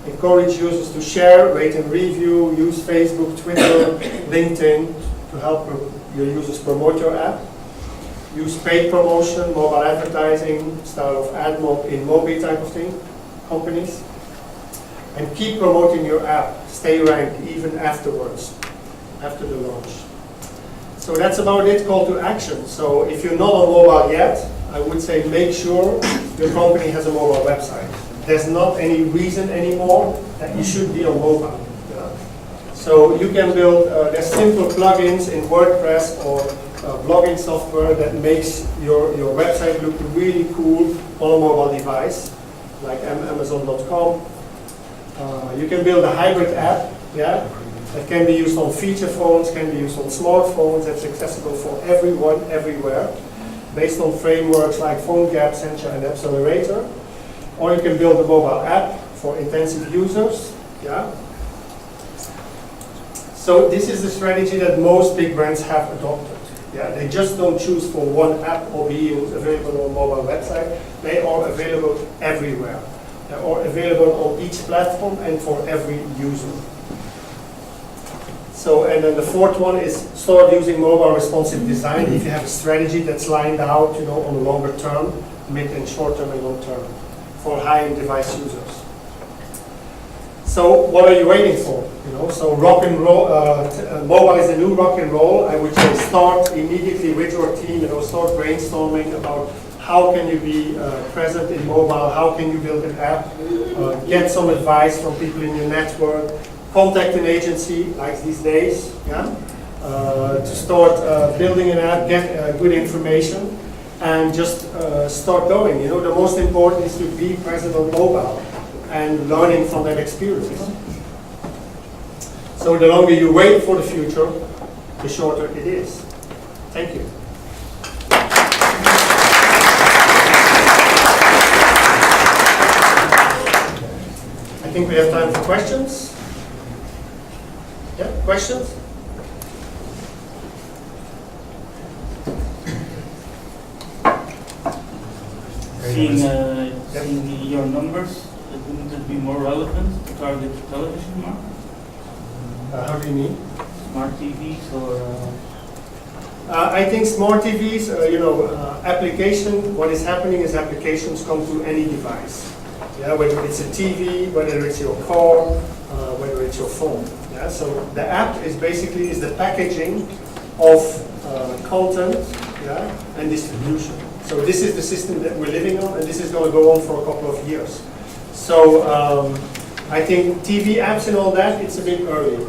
Encourage users to share, rate and review, use Facebook, Twitter, LinkedIn to help your users promote your app. Use paid promotion, mobile advertising, style of ad mob in Mobi type of thing, companies. And keep promoting your app. Stay ranked even afterwards, after the launch. So that's about it, call to action. So if you're not on mobile yet, I would say make sure your company has a mobile website. There's not any reason anymore that you should be on mobile. So you can build, there's simple plugins in WordPress or blogging software that makes your website look really cool on a mobile device, like Amazon.com. You can build a hybrid app, that can be used on feature phones, can be used on smartphones, that's accessible for everyone, everywhere, based on frameworks like PhoneGap, Sencha, and AppCircus. Or you can build a mobile app for intensive users, So this is the strategy that most big brands have adopted. They just don't choose for one app or be available on a mobile website. They are available everywhere. They are available on each platform and for every user. So, and then the fourth one is start using mobile responsive design if you have a strategy that's lined out, on a longer term, mid and short term and long term for high-end device users. So what are you waiting for? So rock and roll, mobile is the new rock and roll. I would say start immediately with your team, start brainstorming about how can you be present in mobile, how can you build an app, get some advice from people in your network, contact an agency like these days, to start building an app, get good information, and just start going. The most important is to be present on mobile and learning from that experience. So the longer you wait for the future, the shorter it is. Thank you. I think we have time for questions. Yeah, questions? Seeing your numbers, wouldn't it be more relevant to target the television market? How do you mean? Smart TVs or? I think smart TVs, application, what is happening is applications come to any device. Whether it's a TV, whether it's your car, whether it's your phone. So the app is basically the packaging of content, and distribution. So this is the system that we're living on, and this is going to go on for a couple of years. So I think TV apps and all that, it's a bit early.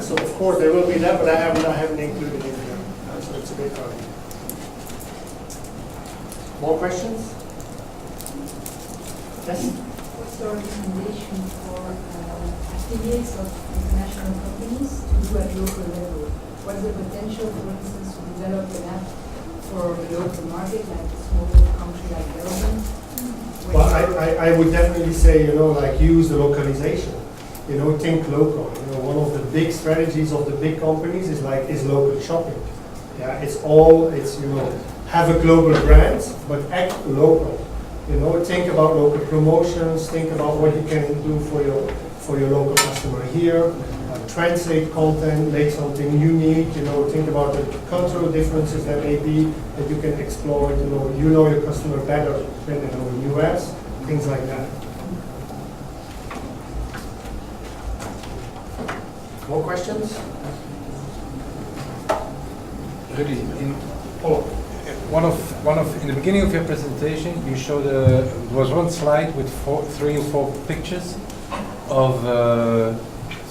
So of course there will be that, but I haven't included it here. So it's a bit early. More questions? Yes? What's your recommendation for affiliates of international companies to do at local level? What's the potential, for instance, to develop an app for the local market, like a small country like Belgium? Well, I would definitely say, use the localization. Think local. One of the big strategies of the big companies is local shopping. It's have a global brand, but act local. Think about local promotions. Think about what you can do for your local customer here. Translate content, make something unique. Think about the cultural differences that may be that you can exploit. Your customer better than in the US. Things like that. More questions? Rudy, in the beginning of your presentation, you showed there was one slide with 3 or 4 pictures of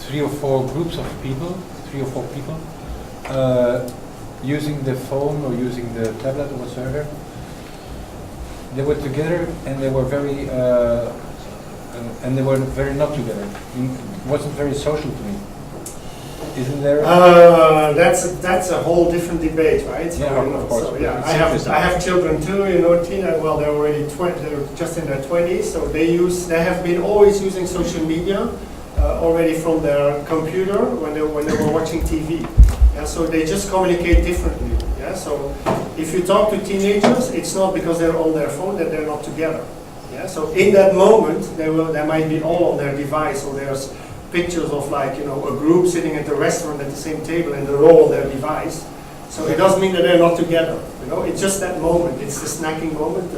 3 or 4 groups of people, 3 or 4 people, using the phone or using the tablet or whatsoever. They were together and they were very not together. It wasn't very social to me. Isn't there? That's a whole different debate, right? So, of course. So, I have children too. Tina. Well, they're already they're just in their 20s, so they have been always using social media already from their computer when they were watching TV. Yeah, so they just communicate differently. Yeah, so if you talk to teenagers, it's not because they're on their phone that they're not together. Yeah, so in that moment, they might be all on their device, or there's pictures of, like, you know, a group sitting at the restaurant at the same table and they're all on their device. So it doesn't mean that they're not together. You know, it's just that moment. It's the snacking moment,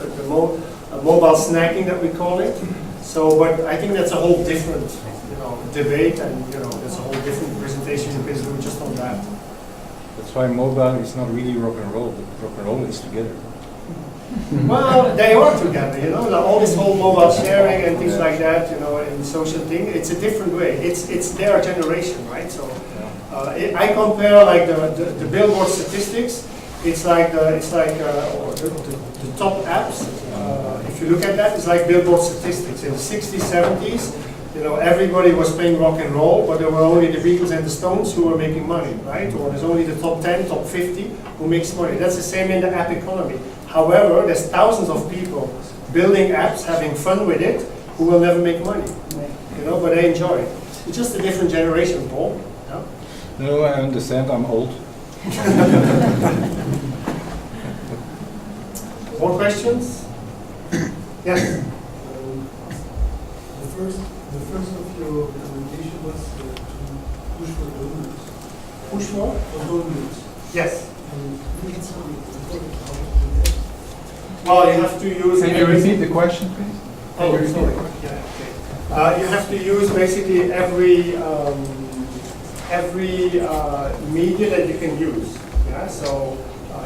mobile snacking that we call it. So, but I think that's a whole different, you know, debate, and, you know, there's a whole different presentation you can do just on that. That's why mobile is not really rock and roll, but rock and roll is together. Well, they are together, you know, like all this whole mobile sharing and things like that, you know, and social thing. It's a different way. It's their generation, right? So I compare, like, the Billboard statistics. It's like the top apps. If you look at that, it's like Billboard statistics. In the 60s, 70s, you know, everybody was playing rock and roll, but there were only the Beatles and the Stones who were making money, right? Or there's only the top 10, top 50 who makes money. That's the same in the app economy. However, there's thousands of people building apps, having fun with it, who will never make money, you know, but they enjoy it. It's just a different generation, Paul. Yeah? No, I understand, I'm old. More questions? Yes? The first of your presentation was to push for downloads. Push for? For downloads. Yes. And we can see Well, you have to use... Can you repeat the question, please? Oh, sorry. Yeah, okay. You have to use basically every media that you can use. Yeah, so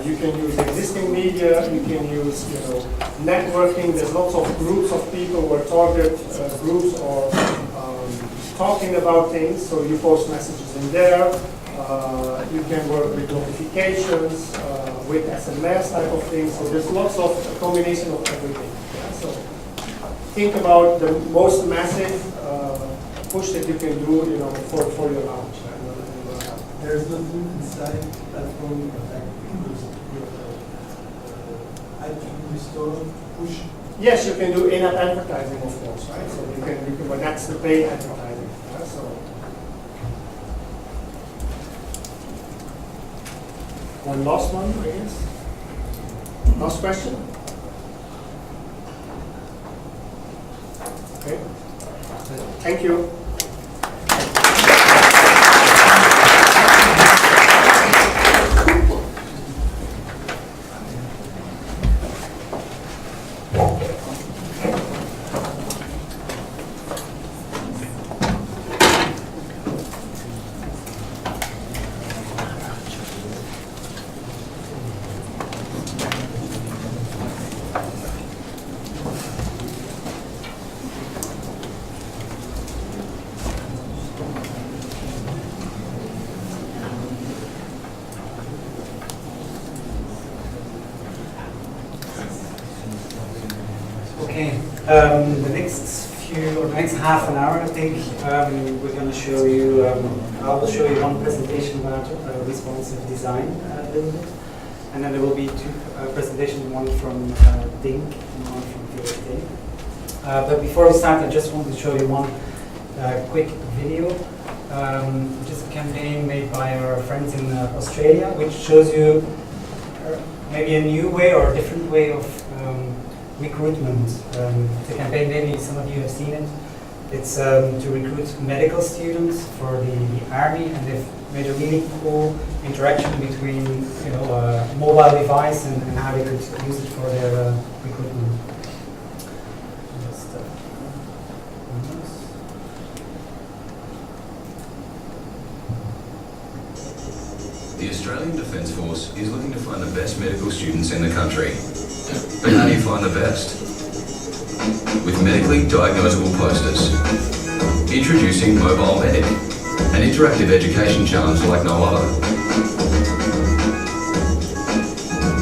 you can use existing media. You can use, you know, networking. There's lots of groups of people who are target groups, or talking about things. So you post messages in there. You can work with notifications, with SMS type of things. So there's lots of combination of everything. Yeah? So think about the most massive push that you can do, you know, for your launch. there's nothing inside platform like Windows iTunes Store push. Yes, you can do in-app advertising, of course, right? So you can, but that's the paid advertising. Yeah? So. One last one, I guess. Last question? Okay. Thank you. The next half an hour, I think, we're going to show you, I will show you one presentation about responsive design a little bit. And then there will be two presentations, one from Dink and one from VSD. But before we start, I just want to show you one quick video, which is a campaign made by our friends in Australia, which shows you maybe a new way or a different way of recruitment. The campaign, maybe some of you have seen it. It's to recruit medical students for the army, and they've made a really cool interaction between, you know, a mobile device and how they could use it for their recruitment. The Australian Defence Force is looking to find the best medical students in the country. But how do you find the best? With medically diagnosable posters. Introducing Mobile Medic, an interactive education challenge like no other.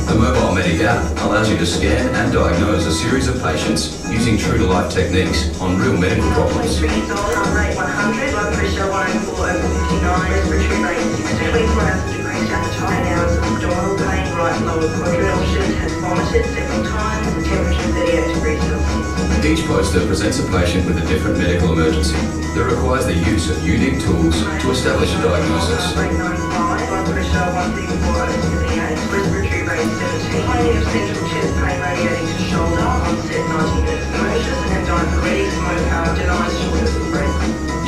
The Mobile Medic app allows you to scan and diagnose a series of patients using true-to-life techniques on real medical problems. Heart rate 100, blood pressure 104 over 59, respiratory rate 60, 24 hours of decreased appetite, 10 hours of abdominal pain, right lower quadrant shift, has vomited several times, temperature 38 degrees Celsius. Each poster presents a patient with a different medical emergency that requires the use of unique tools to establish a diagnosis. Rate 95, blood pressure 134/78, respiratory rate 17, only of central chest pain radiating to shoulder, onset 90 minutes nauseous, and diabetic smoker denies shortness of breath.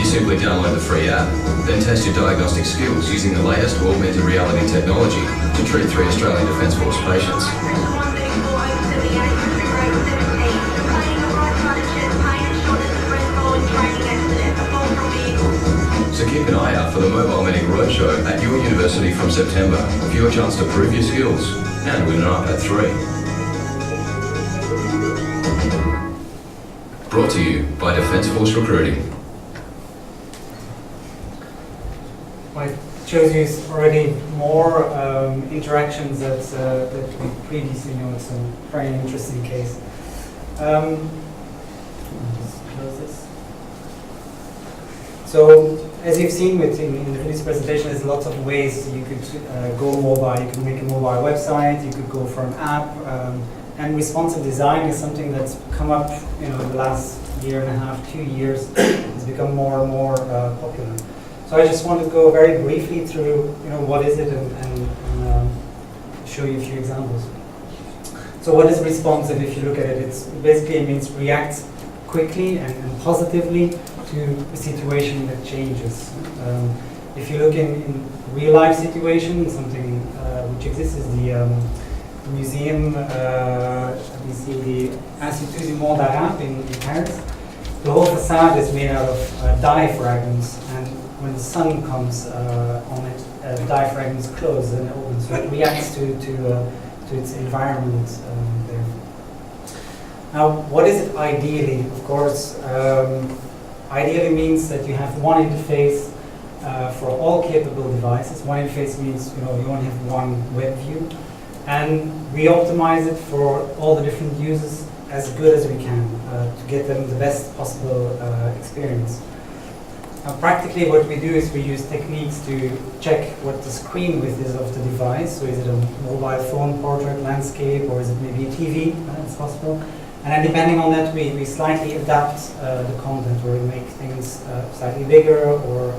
You simply download the free app, then test your diagnostic skills using the latest augmented reality technology to treat 3 Australian Defence Force patients. So keep an eye out for the Mobile Medic Roadshow at your university from September for your chance to prove your skills and win an iPad 3. Brought to you by Defence Force Recruiting. I chose you already more interactions that we previously know. It's a very interesting case. Just close this. So, as you've seen in Rudy's presentation, there's lots of ways you could go mobile. You could make a mobile website. You could go for an app. And responsive design is something that's come up, the last year and a half, 2 years. It's become more and more popular. So I just want to go very briefly through, what is it and show you a few examples. So what is responsive? If you look at it, it means react quickly and positively to a situation that changes. If you look in real life situation, something which exists is the museum, we see the Institut du Monde Arabe in Paris. The whole facade is made out of diaphragms, and when the sun comes on it, diaphragms close and open, so it reacts to its environment there. Now, what is it ideally? Of course, ideally means that you have one interface for all capable devices. One interface means you only have one web view, and we optimize it for all the different users as good as we can to get them the best possible experience. Now, practically what we do is we use techniques to check what the screen width is of the device. So is it a mobile phone, portrait, landscape, or is it maybe a TV? That's possible. And then depending on that, we slightly adapt the content, or we make things slightly bigger, or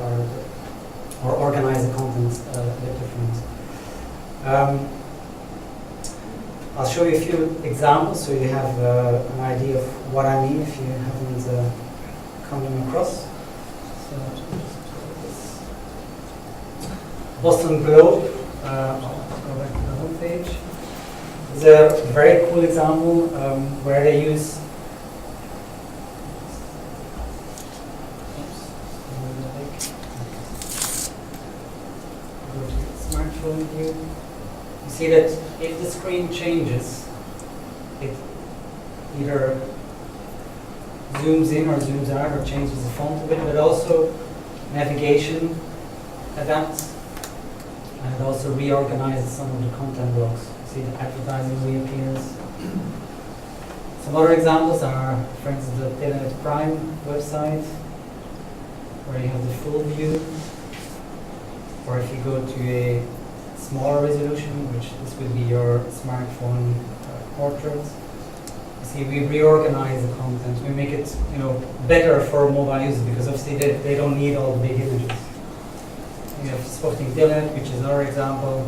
organize the content a bit different. I'll show you a few examples so you have an idea of what I mean if you haven't come across. So, Boston Globe, I'll go back to the home page. It's a very cool example where they use smartphone view. You see that if the screen changes, it either zooms in or zooms out or changes the font a bit, but also navigation adapts, and it also reorganizes some of the content blocks. See the advertising reappears. Some other examples are, for instance, the Keynote Prime website, where you have the full view, or if you go to a smaller resolution, which this would be your smartphone portrait. You see, we reorganize the content. We make it, better for mobile users, because obviously they don't need all the big images. We have Sporting Dylan, which is another example,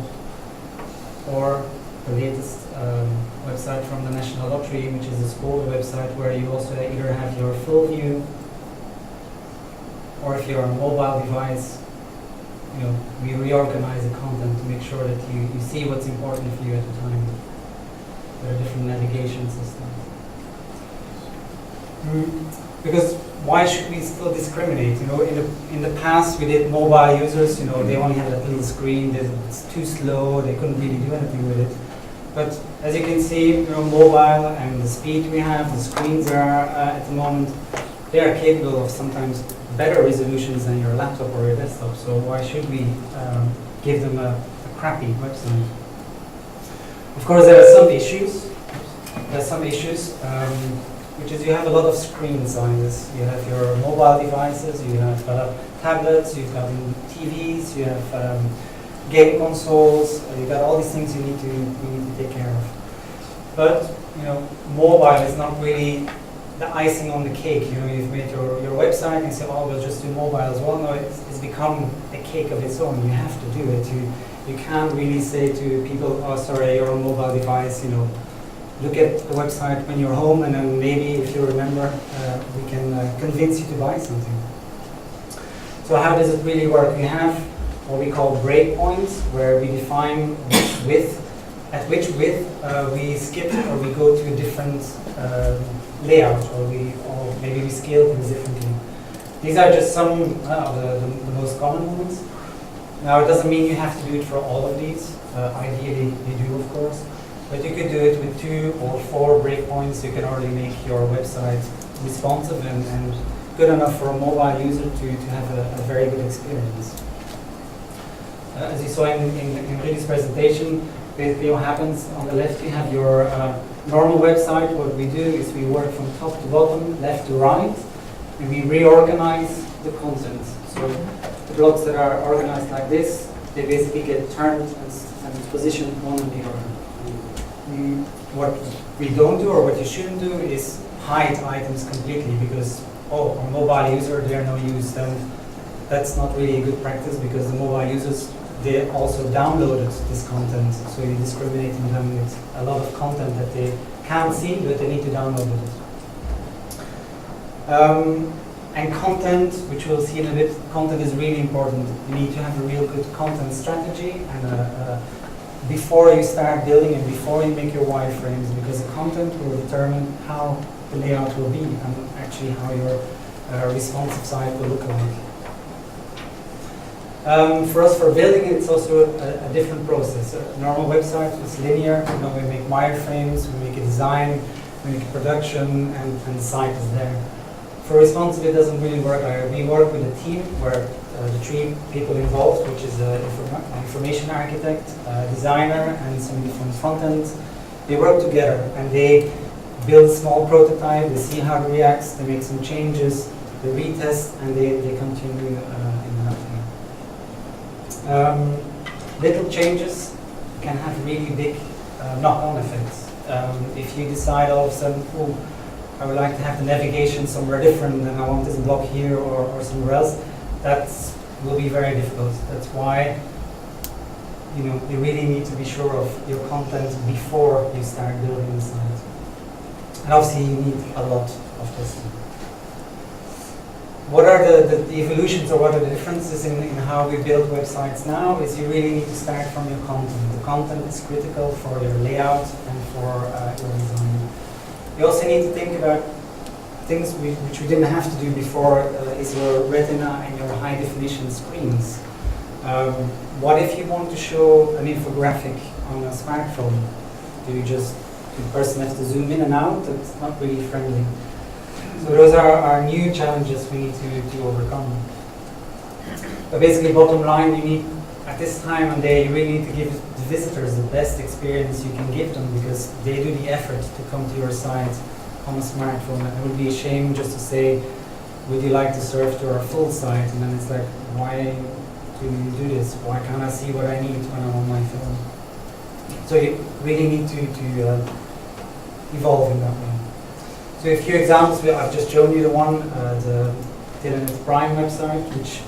or the latest website from the National Lottery, which is a sport website where you also either have your full view, or if you're on a mobile device, we reorganize the content to make sure that you see what's important for you at the time. There are different navigation systems. Because why should we still discriminate? In the past we did mobile users, they only had that little screen, it's too slow, they couldn't really do anything with it. But as you can see, mobile and the speed we have, the screens are at the moment, they are capable of sometimes better resolutions than your laptop or your desktop. So why should we give them a crappy website? Of course, there are some issues. Which is you have a lot of screen sizes. You have your mobile devices, you have tablets, you've got TVs, you have game consoles. You've got all these things you need to take care of. But mobile is not really the icing on the cake. You know, you've made your website and you say, oh, we'll just do mobile as well. No, it's become a cake of its own. You have to do it. You can't really say to people, oh, sorry, you're on mobile device, you know, look at the website when you're home, and then maybe if you remember, we can convince you to buy something. So how does it really work? We have what we call breakpoints, where we define at which width we skip or we go to a different layout, or maybe we scale things differently. These are just some of the most common ones. Now, it doesn't mean you have to do it for all of these. Ideally, you do, of course. But you could do it with 2 or 4 breakpoints. You can already make your website responsive and good enough for a mobile user to have a very good experience. As you saw in Rudy's presentation, basically what happens on the left, you have your normal website. What we do is we work from top to bottom, left to right, and we reorganize the content. So the blocks that are organized like this, they basically get turned and positioned one on the other. What we don't do, or what you shouldn't do, is hide items completely, because, oh, a mobile user, they're no use. Then that's not really a good practice, because the mobile users, they also downloaded this content, so you're discriminating them with a lot of content that they can't see, but they need to download it. And content, which we'll see in a bit, content is really important. You need to have a real good content strategy, and before you start building and before you make your wireframes, because the content will determine how the layout will be and actually how your responsive site will look like. For us, for building, it's also a different process. A normal website is linear. You know, we make wireframes, we make a design, we make a production, and the site is there. For responsive, it doesn't really work like that. We work with a team where the 3 people involved, which is an information architect, a designer, and somebody from front end, they work together and they build a small prototype, they see how it reacts, they make some changes, they retest, and they continue in that way. Little changes can have really big knock-on effects. If you decide all of a sudden, oh, I would like to have the navigation somewhere different, and I want this block here or somewhere else, that will be very difficult. That's why, you know, you really need to be sure of your content before you start building the site. And obviously you need a lot of testing. What are the evolutions, or what are the differences in how we build websites now, is you really need to start from your content. The content is critical for your layout and for your design. You also need to think about things which we didn't have to do before, is your retina and your high definition screens. What if you want to show an infographic on a smartphone? Do the person have to zoom in and out? That's not really friendly. So those are our new challenges we need to overcome. But basically, bottom line, you need, at this time and day, you really need to give the visitors the best experience you can give them, because they do the effort to come to your site on a smartphone. It would be a shame just to say, would you like to surf to our full site? And then it's like, why do you do this? Why can't I see what I need when I'm on my phone? So you really need to evolve in that way. So a few examples, I've just shown you the one, the Keynote Prime website, which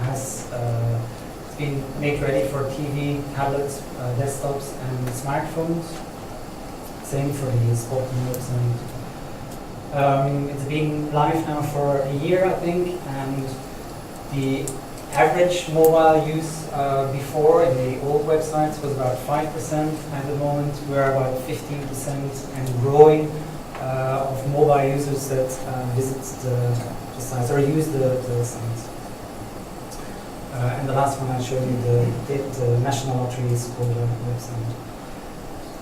has been made ready for TV, tablets, desktops, and smartphones. Same for the Spotlight website. It's been live now for a year, I think, and the average mobile use before in the old websites was about 5%. At the moment, we're about 15% and growing of mobile users that visit the sites or use the sites. And the last one I showed you, the National Lottery is called a website.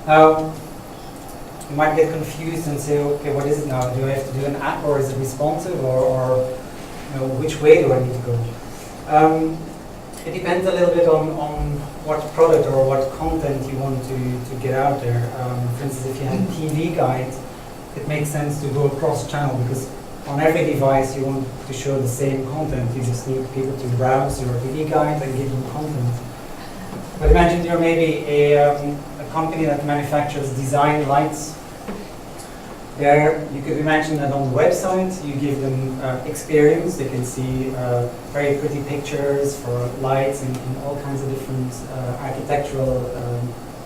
Now, you might get confused and say, okay, what is it now? Do I have to do an app, or is it responsive, or you know, which way do I need to go? It depends a little bit on what product or what content you want to get out there. For instance, if you have a TV guide, it makes sense to go across channel, because on every device you want to show the same content. You just need people to browse your TV guide and give them content. But imagine you're maybe a company that manufactures design lights. There, you could imagine that on the website, you give them experience. They can see very pretty pictures for lights and all kinds of different architectural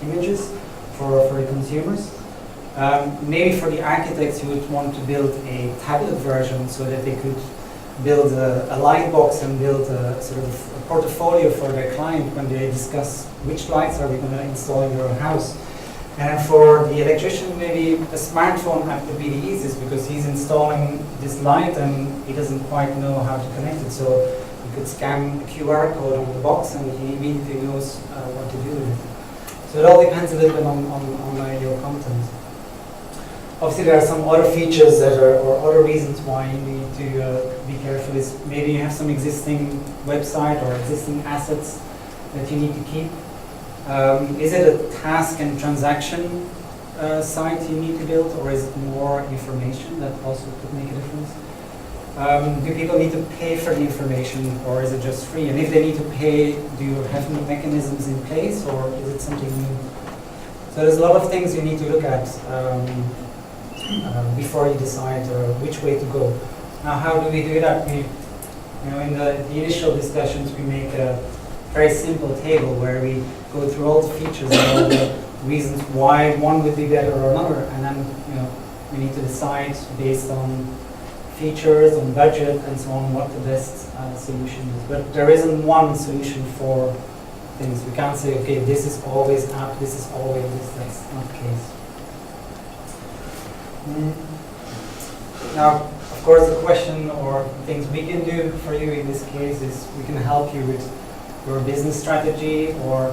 images for the consumers. Maybe for the architects, you would want to build a tablet version so that they could build a light box and build a sort of a portfolio for their client when they discuss which lights are we going to install in your house. And for the electrician, maybe a smartphone app would be the easiest because he's installing this light and he doesn't quite know how to connect it. So you could scan a QR code on the box and he immediately knows what to do with it. So it all depends a little bit on your content. Obviously, there are some other features that are, or other reasons why you need to be careful. Is maybe you have some existing website or existing assets that you need to keep. Is it a task and transaction site you need to build, or is it more information that also could make a difference? Do people need to pay for the information, or is it just free? And if they need to pay, do you have mechanisms in place, or is it something new? So there's a lot of things you need to look at before you decide which way to go. Now, how do we do that? We, in the initial discussions, we make a very simple table where we go through all the features and all the reasons why one would be better or another, and then we need to decide based on features, on budget, and so on what the best solution is. But there isn't one solution for things. We can't say, okay, this is always app, this is always this. That's not the case. Now, of course, the question or things we can do for you in this case is we can help you with your business strategy, or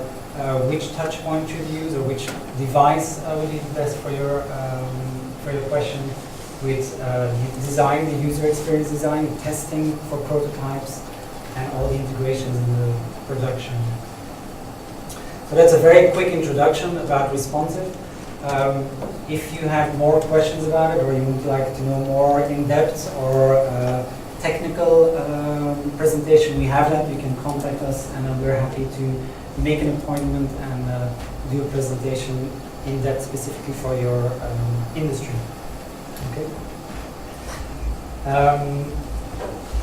which touch point should you use, or which device would be the best for your question, with design, the user experience design, testing for prototypes, and all the integrations in the production. So that's a very quick introduction about responsive. If you have more questions about it, or you would like to know more in depth or technical presentation, we have that. You can contact us, and we're happy to make an appointment and do a presentation in depth specifically for your industry. Okay.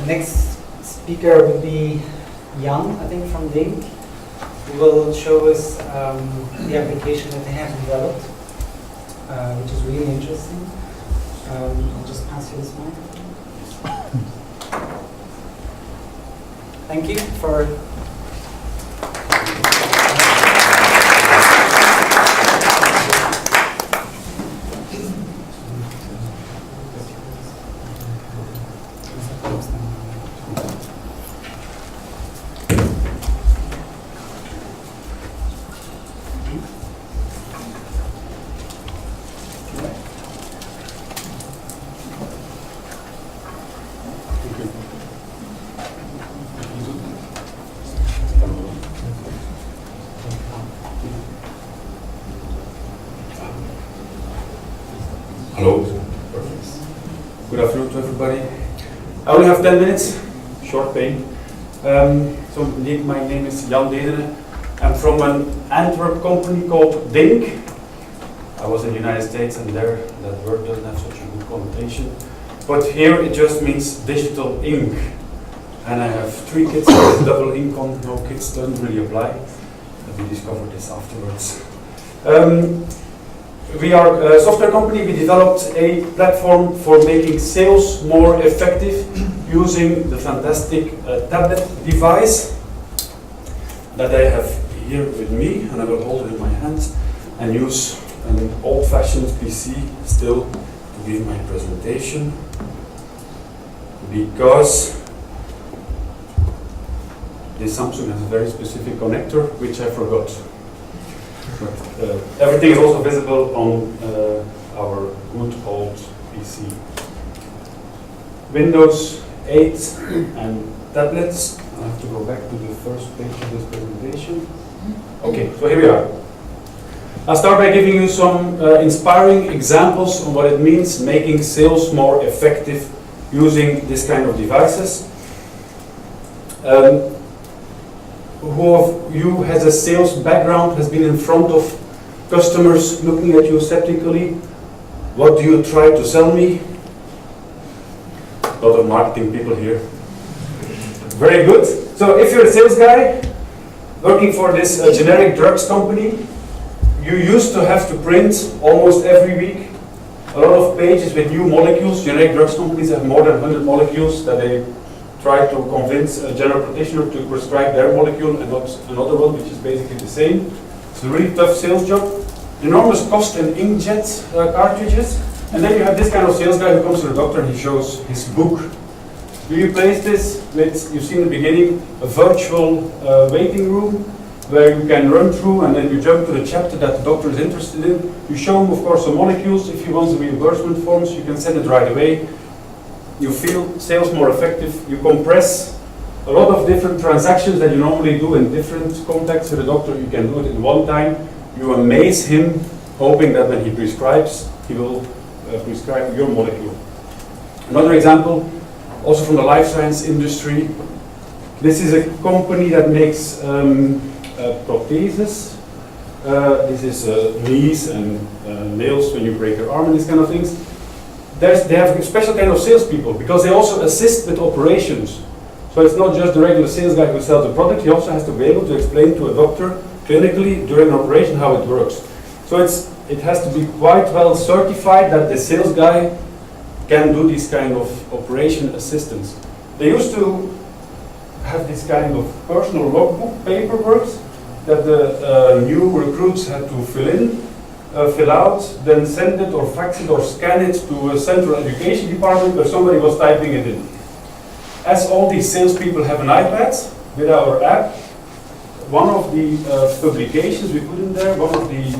The next speaker would be Jan, I think, from Dink, who will show us the application that they have developed, which is really interesting. I'll just pass you this mic. Thank you for. Hello. Good afternoon to everybody. I only have 10 minutes, short pain. So indeed, my name is Jan Dedene. I'm from an Antwerp company called Dink. I was in the United States, and there that word doesn't have such a good connotation. But here it just means digital ink. And I have 3 kids with double income. No kids doesn't really apply. We discovered this afterwards. We are a software company. We developed a platform for making sales more effective using the fantastic tablet device that I have here with me, and I will hold it in my hands and use an old-fashioned PC still to give my presentation, because this Samsung has a very specific connector which I forgot. But everything is also visible on our good old PC. Windows 8 and tablets. I have to go back to the first page of this presentation. Okay, so here we are. I'll start by giving you some inspiring examples on what it means making sales more effective using this kind of devices. Who of you has a sales background, has been in front of customers looking at you skeptically? What do you try to sell me? A lot of marketing people here. Very good. So if you're a sales guy working for this generic drugs company, you used to have to print almost every week a lot of pages with new molecules. Generic drugs companies have more than 100 molecules that they try to convince a general practitioner to prescribe their molecule and not another one, which is basically the same. It's a really tough sales job. Enormous cost in inkjet cartridges. And then you have this kind of sales guy who comes to the doctor and he shows his book. Do you place this with, you've seen in the beginning, a virtual waiting room where you can run through and then you jump to the chapter that the doctor is interested in. You show him, of course, some molecules. If he wants the reimbursement forms, you can send it right away. You feel sales more effective. You compress a lot of different transactions that you normally do in different contacts with the doctor. You can do it in one time. You amaze him, hoping that when he prescribes, he will prescribe your molecule. Another example, also from the life science industry. This is a company that makes protheses. This is knees and nails when you break your arm and these kind of things. They have a special kind of salespeople because they also assist with operations. So it's not just the regular sales guy who sells the product, he also has to be able to explain to a doctor clinically during an operation how it works. So it has to be quite well certified that the sales guy can do this kind of operation assistance. They used to have this kind of personal logbook paperwork that the new recruits had to fill out, then send it or fax it or scan it to a central education department where somebody was typing it in. As all these salespeople have an iPad with our app, one of the publications we put in there, one of the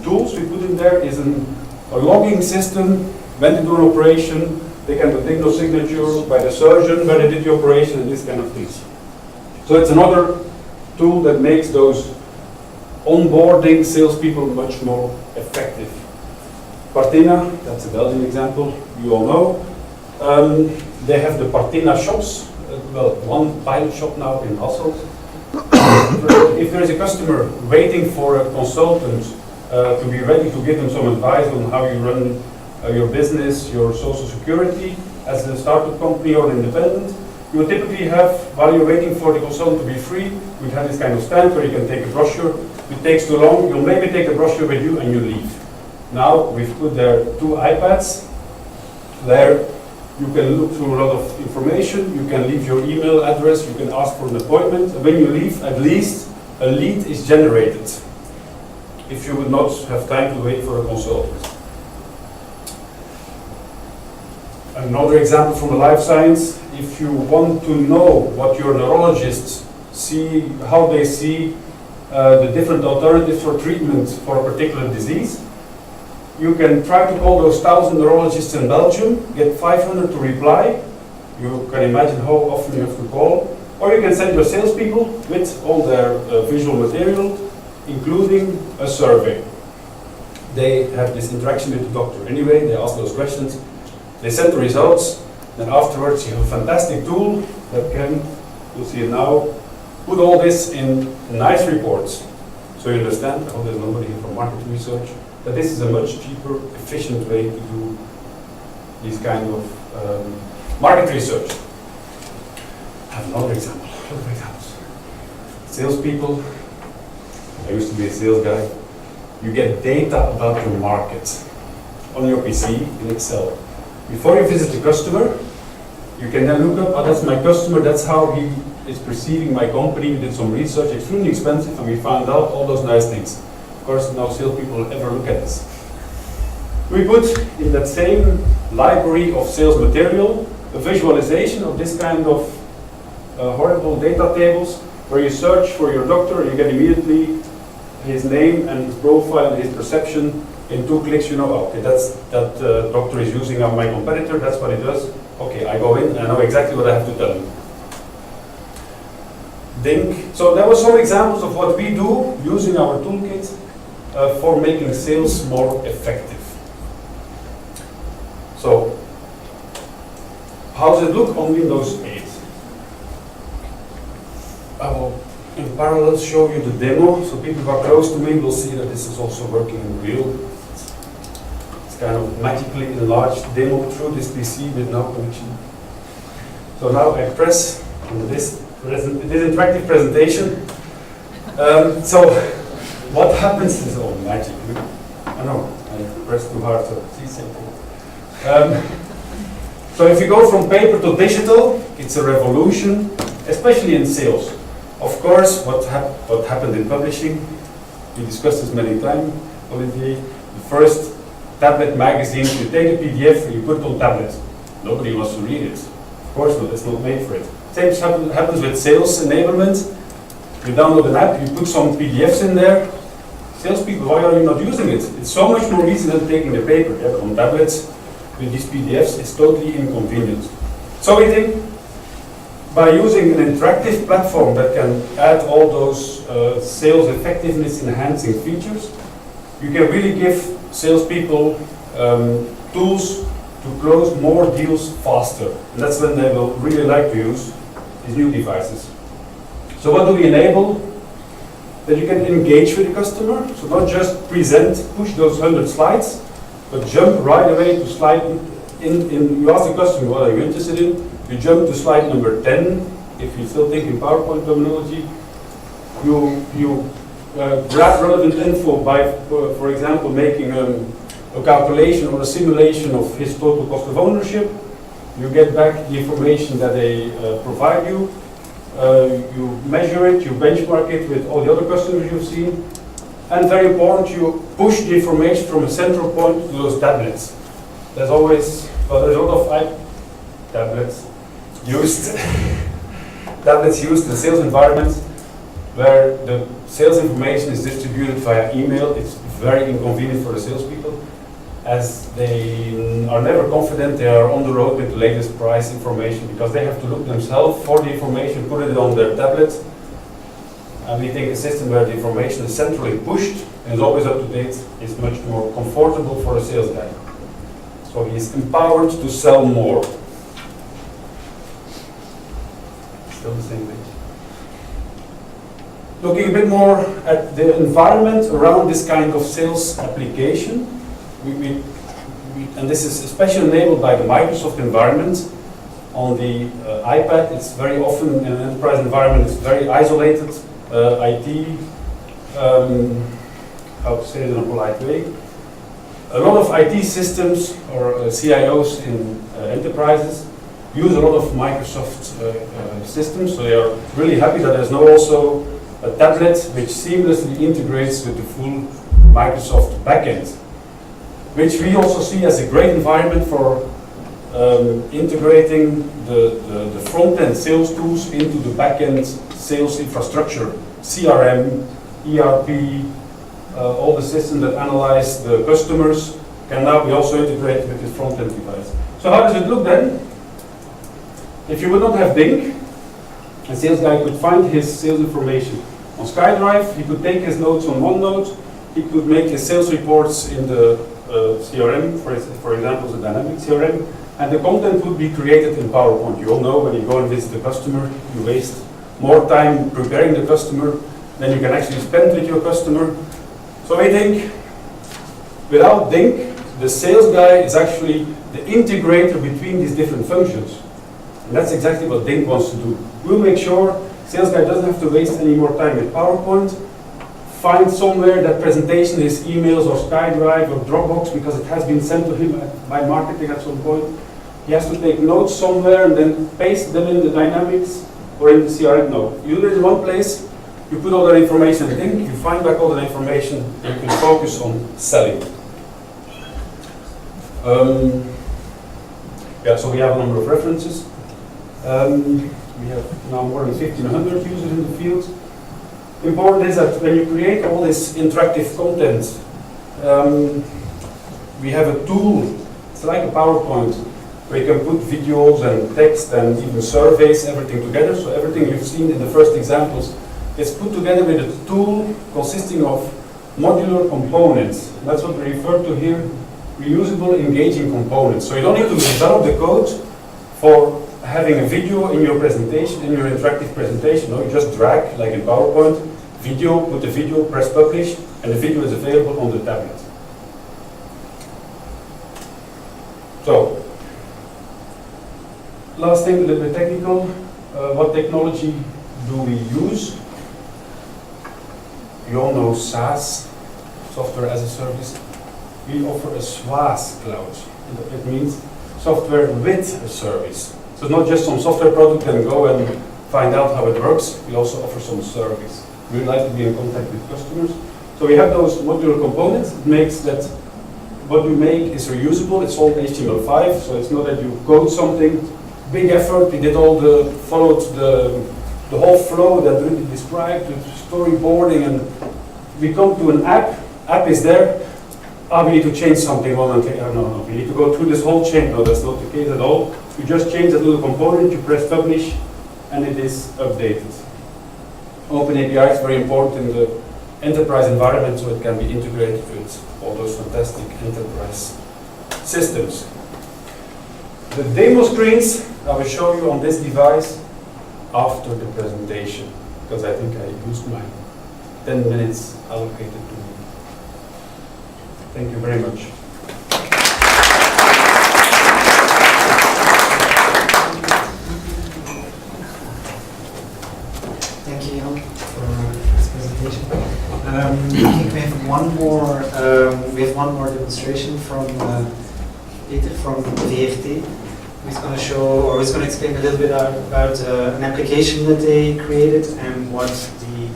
tools we put in there is a logging system. When they do an operation, they can do digital signature by the surgeon when they did the operation and these kind of things. So it's another tool that makes those onboarding salespeople much more effective. Partina, that's a Belgian example, you all know. They have the Partina shops, well, one pilot shop now in Hasselt. If there is a customer waiting for a consultant to be ready to give them some advice on how you run your business, your social security, as a startup company or independent, you typically have, while you're waiting for the consultant to be free, you have this kind of stand where you can take a brochure. If it takes too long, you'll maybe take the brochure with you and you leave. Now we've put there 2 iPads where you can look through a lot of information, you can leave your email address, you can ask for an appointment, and when you leave, at least a lead is generated if you would not have time to wait for a consultant. Another example from the life science, if you want to know what your neurologists see, how they see the different alternatives for treatment for a particular disease, you can try to call those 1,000 neurologists in Belgium, get 500 to reply. You can imagine how often you have to call. Or you can send your salespeople with all their visual material, including a survey. They have this interaction with the doctor anyway, they ask those questions. They send the results, then afterwards you have a fantastic tool that can, you'll see it now, put all this in nice reports. So you understand, I hope there's nobody here from market research, that this is a much cheaper, efficient way to do these kind of market research. I have another example, other examples. Salespeople, I used to be a sales guy, you get data about your market on your PC in Excel. Before you visit the customer, you can then look up, oh, that's my customer, that's how he is perceiving my company. We did some research, extremely expensive, and we found out all those nice things. Of course, no salespeople will ever look at this. We put in that same library of sales material a visualization of this kind of horrible data tables, where you search for your doctor and you get immediately his name and his profile and his perception. In 2 clicks, you know, okay, that doctor is using my competitor, that's what he does. Okay, I go in and I know exactly what I have to tell him. Ding. So there were some examples of what we do using our toolkit for making sales more effective. So, how does it look on Windows 8? I will in parallel show you the demo, so people who are close to me will see that this is also working in real. kind of magically enlarged demo through this PC with no connection. So now I press on this interactive presentation. So what happens is all magic. I know, I pressed too hard, so see something. So if you go from paper to digital, it's a revolution, especially in sales. Of course, what happened in publishing, we discussed this many times, Olivier. The first tablet magazine, you take a PDF and you put it on tablet. Nobody wants to read it. Of course not, it's not made for it. Same happens with sales enablement. You download an app, you put some PDFs in there. Salespeople, why are you not using it? It's so much more easy than taking the paper. Yeah, on tablets with these PDFs, it's totally inconvenient. So we think by using an interactive platform that can add all those sales effectiveness enhancing features, you can really give salespeople tools to close more deals faster. And that's when they will really like to use these new devices. So what do we enable? That you can engage with the customer, so not just present, push those 100 slides, but jump right away to slide you ask the customer, what are you interested in? You jump to slide number 10, if you still think in PowerPoint terminology. You grab relevant info by, for example, making a calculation or a simulation of his total cost of ownership. You get back the information that they provide you. You measure it, you benchmark it with all the other customers you've seen. And very important, you push the information from a central point to those tablets. There's always, well, there's a lot of tablets used in sales environments where the sales information is distributed via email. It's very inconvenient for the salespeople, as they are never confident they are on the road with the latest price information, because they have to look themselves for the information, put it on their tablet. And we think a system where the information is centrally pushed and is always up to date is much more comfortable for a sales guy. So he is empowered to sell more. Still the same page. Looking a bit more at the environment around this kind of sales application, and this is especially enabled by the Microsoft environment. On the iPad, it's very often in an enterprise environment, it's very isolated. IT, how to say it in a polite way. A lot of IT systems or CIOs in enterprises use a lot of Microsoft systems, so they are really happy that there's now also a tablet which seamlessly integrates with the full Microsoft backend, which we also see as a great environment for integrating the front-end sales tools into the back-end sales infrastructure, CRM, ERP, all the systems that analyze the customers can now be also integrated with this front-end device. So how does it look then? If you would not have Bing, a sales guy could find his sales information on SkyDrive, he could take his notes on OneNote, he could make his sales reports in the CRM, for example, the dynamic CRM, and the content would be created in PowerPoint. You all know when you go and visit the customer, you waste more time preparing the customer than you can actually spend with your customer. So I think without Think, the sales guy is actually the integrator between these different functions. And that's exactly what Think wants to do. We'll make sure sales guy doesn't have to waste any more time with PowerPoint, find somewhere that presentation is emails or SkyDrive or Dropbox because it has been sent to him by marketing at some point. He has to take notes somewhere and then paste them in the Dynamics or in the CRM. No, you do it in one place, you put all that information in Think, you find back all that information, and you can focus on selling. Yeah, so we have a number of references. We have now more than 1,500 users in the field. Important is that when you create all this interactive content, we have a tool, it's like a PowerPoint, where you can put videos and text and even surveys, everything together. So everything you've seen in the first examples is put together with a tool consisting of modular components. And that's what we refer to here, reusable engaging components. So you don't need to develop the code for having a video in your presentation, in your interactive presentation. No, you just drag, like in PowerPoint, video, put the video, press publish, and the video is available on the tablet. last thing, a little bit technical. What technology do we use? You all know SaaS, software as a service. We offer a SaaS cloud. It means software with a service. So not just some software product and go and find out how it works. We also offer some service. We like to be in contact with customers. So we have those modular components. It makes that what we make is reusable. It's all HTML5, so it's not that you code something. Big effort. We did followed the whole flow that Rudy described with storyboarding, and we come to an app. App is there. We need to change something. No, we need to go through this whole chain. No, that's not the case at all. You just change that little component, you press publish, and it is updated. Open API is very important in the enterprise environment, so it can be integrated with all those fantastic enterprise systems. The demo screens I will show you on this device after the presentation, because I think I used my 10 minutes allocated to me. Thank you very much. Thank you, Jan, for this presentation. I think we have one more demonstration from Peter from VRT. He's going to show, or he's going to explain a little bit about an application that they created and what the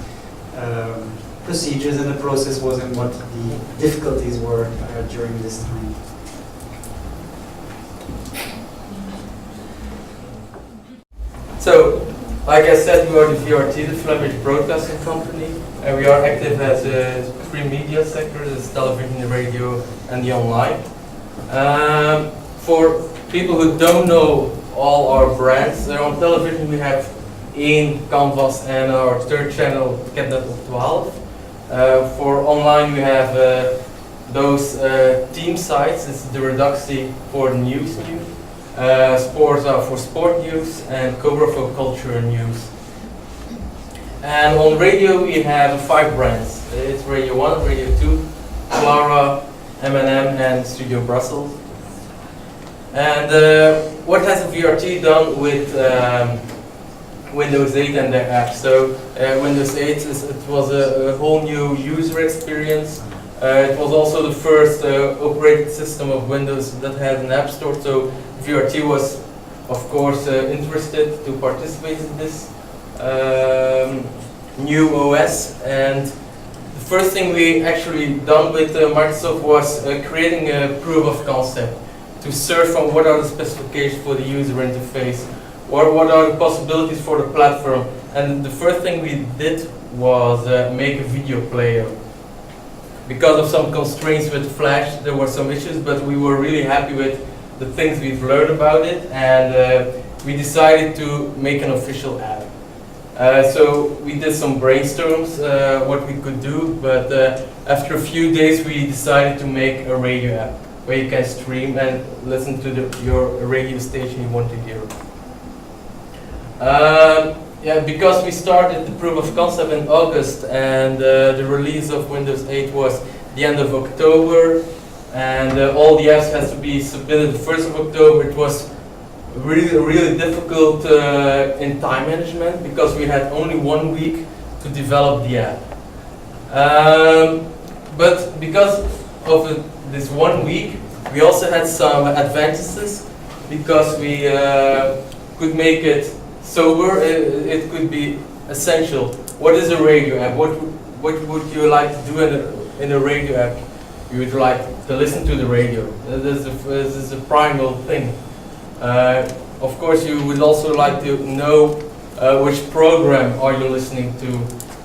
procedures and the process was and what the difficulties were during this time. So, like I said, we are the VRT, the Flemish Broadcasting Company, and we are active as three media sectors, as television, the radio, and the online. For people who don't know all our brands, on television we have 1, Canvas, and our third channel, Keynote op 12. For online we have those team sites, it's the Redactie for news. Sports are for sport news, and Cobra for culture news. And on radio we have 5 brands. It's Radio 1, Radio 2, Clara, M&M, and Studio Brussels. And what has VRT done with Windows 8 and their app? So Windows 8 it was a whole new user experience. It was also the first operating system of Windows that had an app store. So VRT was, of course, interested to participate in this new OS. And the first thing we actually done with Microsoft was creating a proof of concept to search on what are the specifications for the user interface, or what are the possibilities for the platform. And the first thing we did was make a video player. Because of some constraints with Flash, there were some issues, but we were really happy with the things we've learned about it, and we decided to make an official app. So we did some brainstorms what we could do, but after a few days we decided to make a radio app where you can stream and listen to your radio station you want to hear. Yeah, because we started the proof of concept in August, and the release of Windows 8 was the end of October, and all the apps had to be submitted the 1st of October. It was really difficult in time management because we had only 1 week to develop the app. But because of this 1 week, we also had some advantages because we could make it sober. It could be essential. What is a radio app? What would you like to do in a radio app? You would like to listen to the radio. This is a primal thing. Of course, you would also like to know which program are you listening to.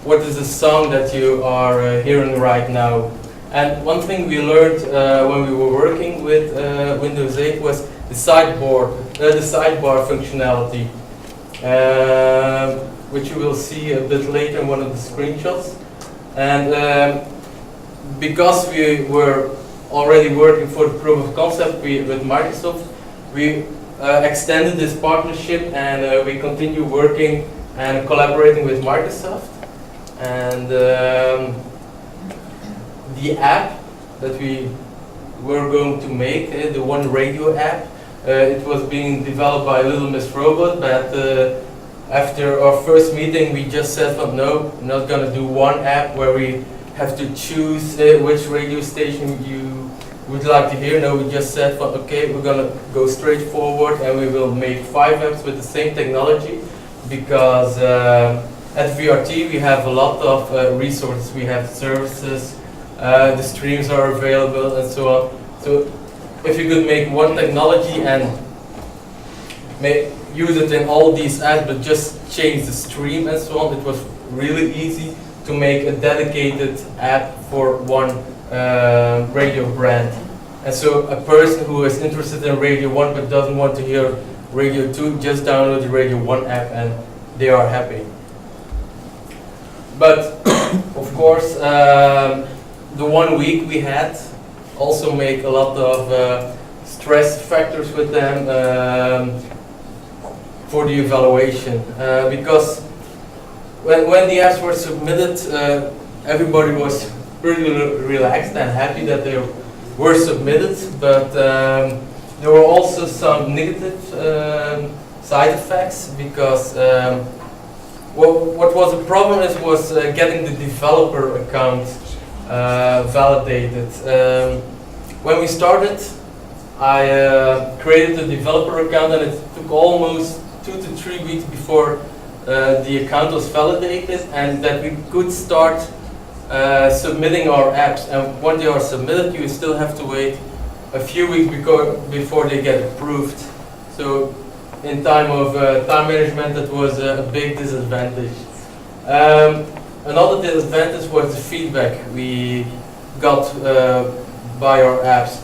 What is the song that you are hearing right now? And one thing we learned when we were working with Windows 8 was the sidebar functionality, which you will see a bit later in one of the screenshots. And because we were already working for the proof of concept with Microsoft, we extended this partnership, and we continue working and collaborating with Microsoft. And the app that we were going to make, the One Radio app, It was being developed by Little Miss Robot, but after our first meeting, we just said, well, no, we're not going to do one app where we have to choose which radio station you would like to hear. No, we just said, well, okay, we're going to go straight forward and we will make 5 apps with the same technology, because at VRT we have a lot of resources. We have services, the streams are available and so on. So if you could make one technology and use it in all these apps, but just change the stream and so on, it was really easy to make a dedicated app for one radio brand. And so a person who is interested in Radio 1 but doesn't want to hear Radio 2, just download the Radio 1 app and they are happy. But of course, the 1 week we had also make a lot of stress factors with them for the evaluation, because when the apps were submitted, everybody was pretty relaxed and happy that they were submitted, but there were also some negative side effects, because what was a problem was getting the developer account validated. When we started, I created a developer account, and it took almost 2 to 3 weeks before the account was validated and that we could start submitting our apps. And when they are submitted, you still have to wait a few weeks before they get approved. So in time of time management, that was a big disadvantage. Another disadvantage was the feedback we got by our apps.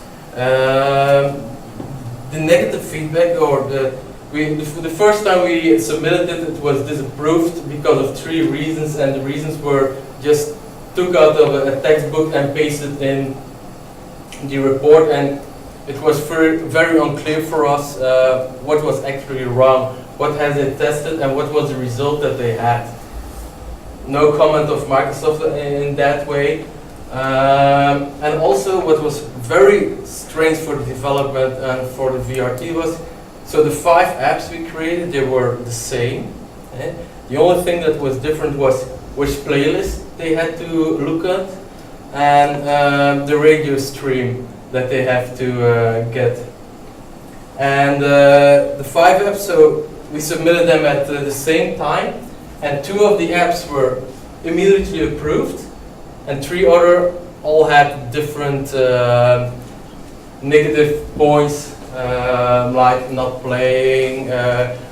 The negative feedback, or the first time we submitted it, it was disapproved because of 3 reasons, and the reasons were just took out of a textbook and pasted in the report, and it was very unclear for us what was actually wrong, what has it tested, and what was the result that they had. No comment of Microsoft in that way. And also what was very strange for the development and for the VRT was, so the 5 apps we created, they were the same. The only thing that was different was which playlist they had to look at, and the radio stream that they have to get. And the 5 apps, so we submitted them at the same time, and 2 of the apps were immediately approved, and 3 other all had different negative points, like not playing,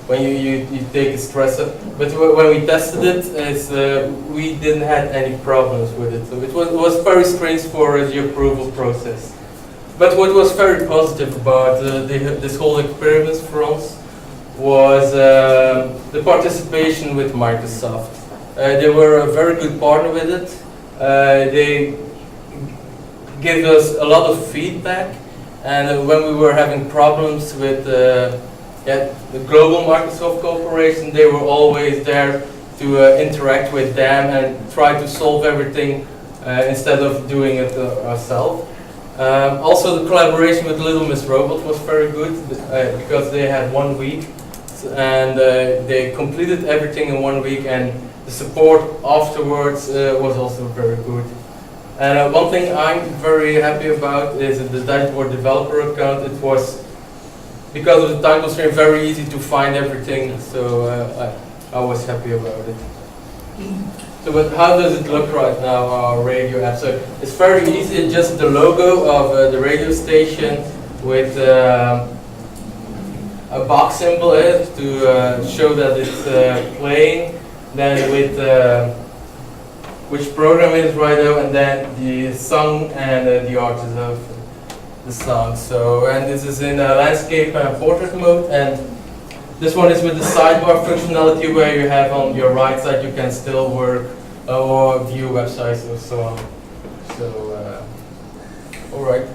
when you take a stressor. But when we tested it, we didn't have any problems with it. So it was very strange for the approval process. But what was very positive about this whole experience for us was the participation with Microsoft. They were a very good partner with it. They gave us a lot of feedback, and when we were having problems with the global Microsoft corporation, they were always there to interact with them and try to solve everything instead of doing it ourselves. Also, the collaboration with Little Miss Robot was very good because they had 1 week, and they completed everything in 1 week, and the support afterwards was also very good. And one thing I'm very happy about is the dashboard developer account. It was, because of the time constraint, very easy to find everything, so I was happy about it. So, but how does it look right now, our radio app? So it's very easy, it's just the logo of the radio station with a box symbol to show that it's playing, then with which program it is right now, and then the song and the artist of the song. So, and this is in landscape and portrait mode, and this one is with the sidebar functionality, where you have on your right side you can still work or view websites and so on. So, all right.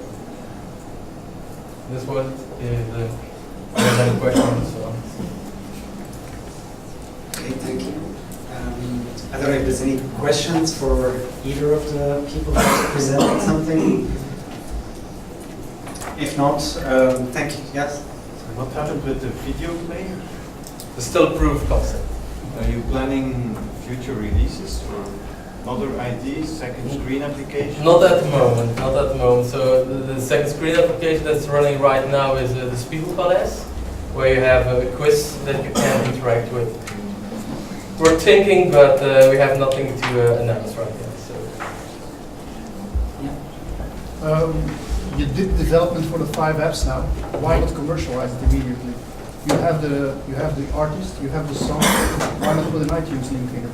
This was it. Any questions? So. Okay, thank you. I don't know if there's any questions for either of the people that presented something. If not, thank you. Yes. What happened with the video player? It's still proof of concept. Are you planning future releases or other ideas, second screen applications? Not at the moment, not at the moment. So the second screen application that's running right now is the Spiegelpalace, where you have a quiz that you can interact with. We're thinking, but we have nothing to announce right now. So. You did development for the 5 apps now. Why not commercialize it immediately? You have the artist, you have the song. Why not put an iTunes link here?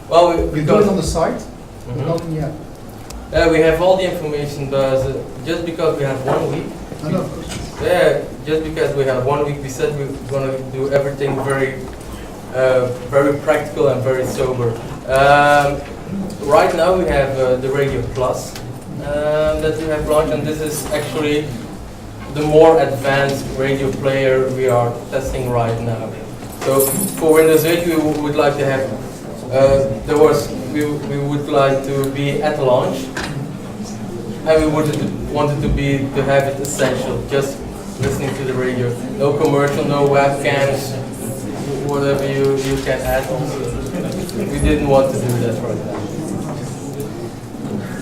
Well, you do it on the site, but not in the app. We have all the information, but just because we have 1 week. No, of course. Yeah, just because we have 1 week, we said we're going to do everything very, very practical and very sober. Right now we have the Radio Plus that we have launched, and this is actually the more advanced radio player we are testing right now. So for Windows 8 we would like to have, we would like to be at launch, and we wanted to have it essential, just listening to the radio. No commercial, no webcams, whatever you can add also. We didn't want to do that right now.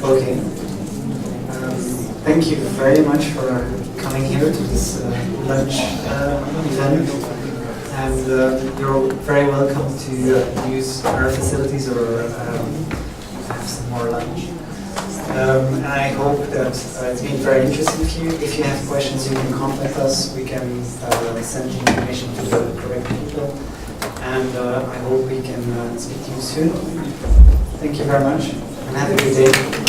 Okay. Thank you very much for coming here to this lunch event. And you're very welcome to use our facilities or have some more lunch. And I hope that it's been very interesting for you. If you have questions, you can contact us. We can send the information to the correct people. And I hope we can speak to you soon. Thank you very much, and have a good day.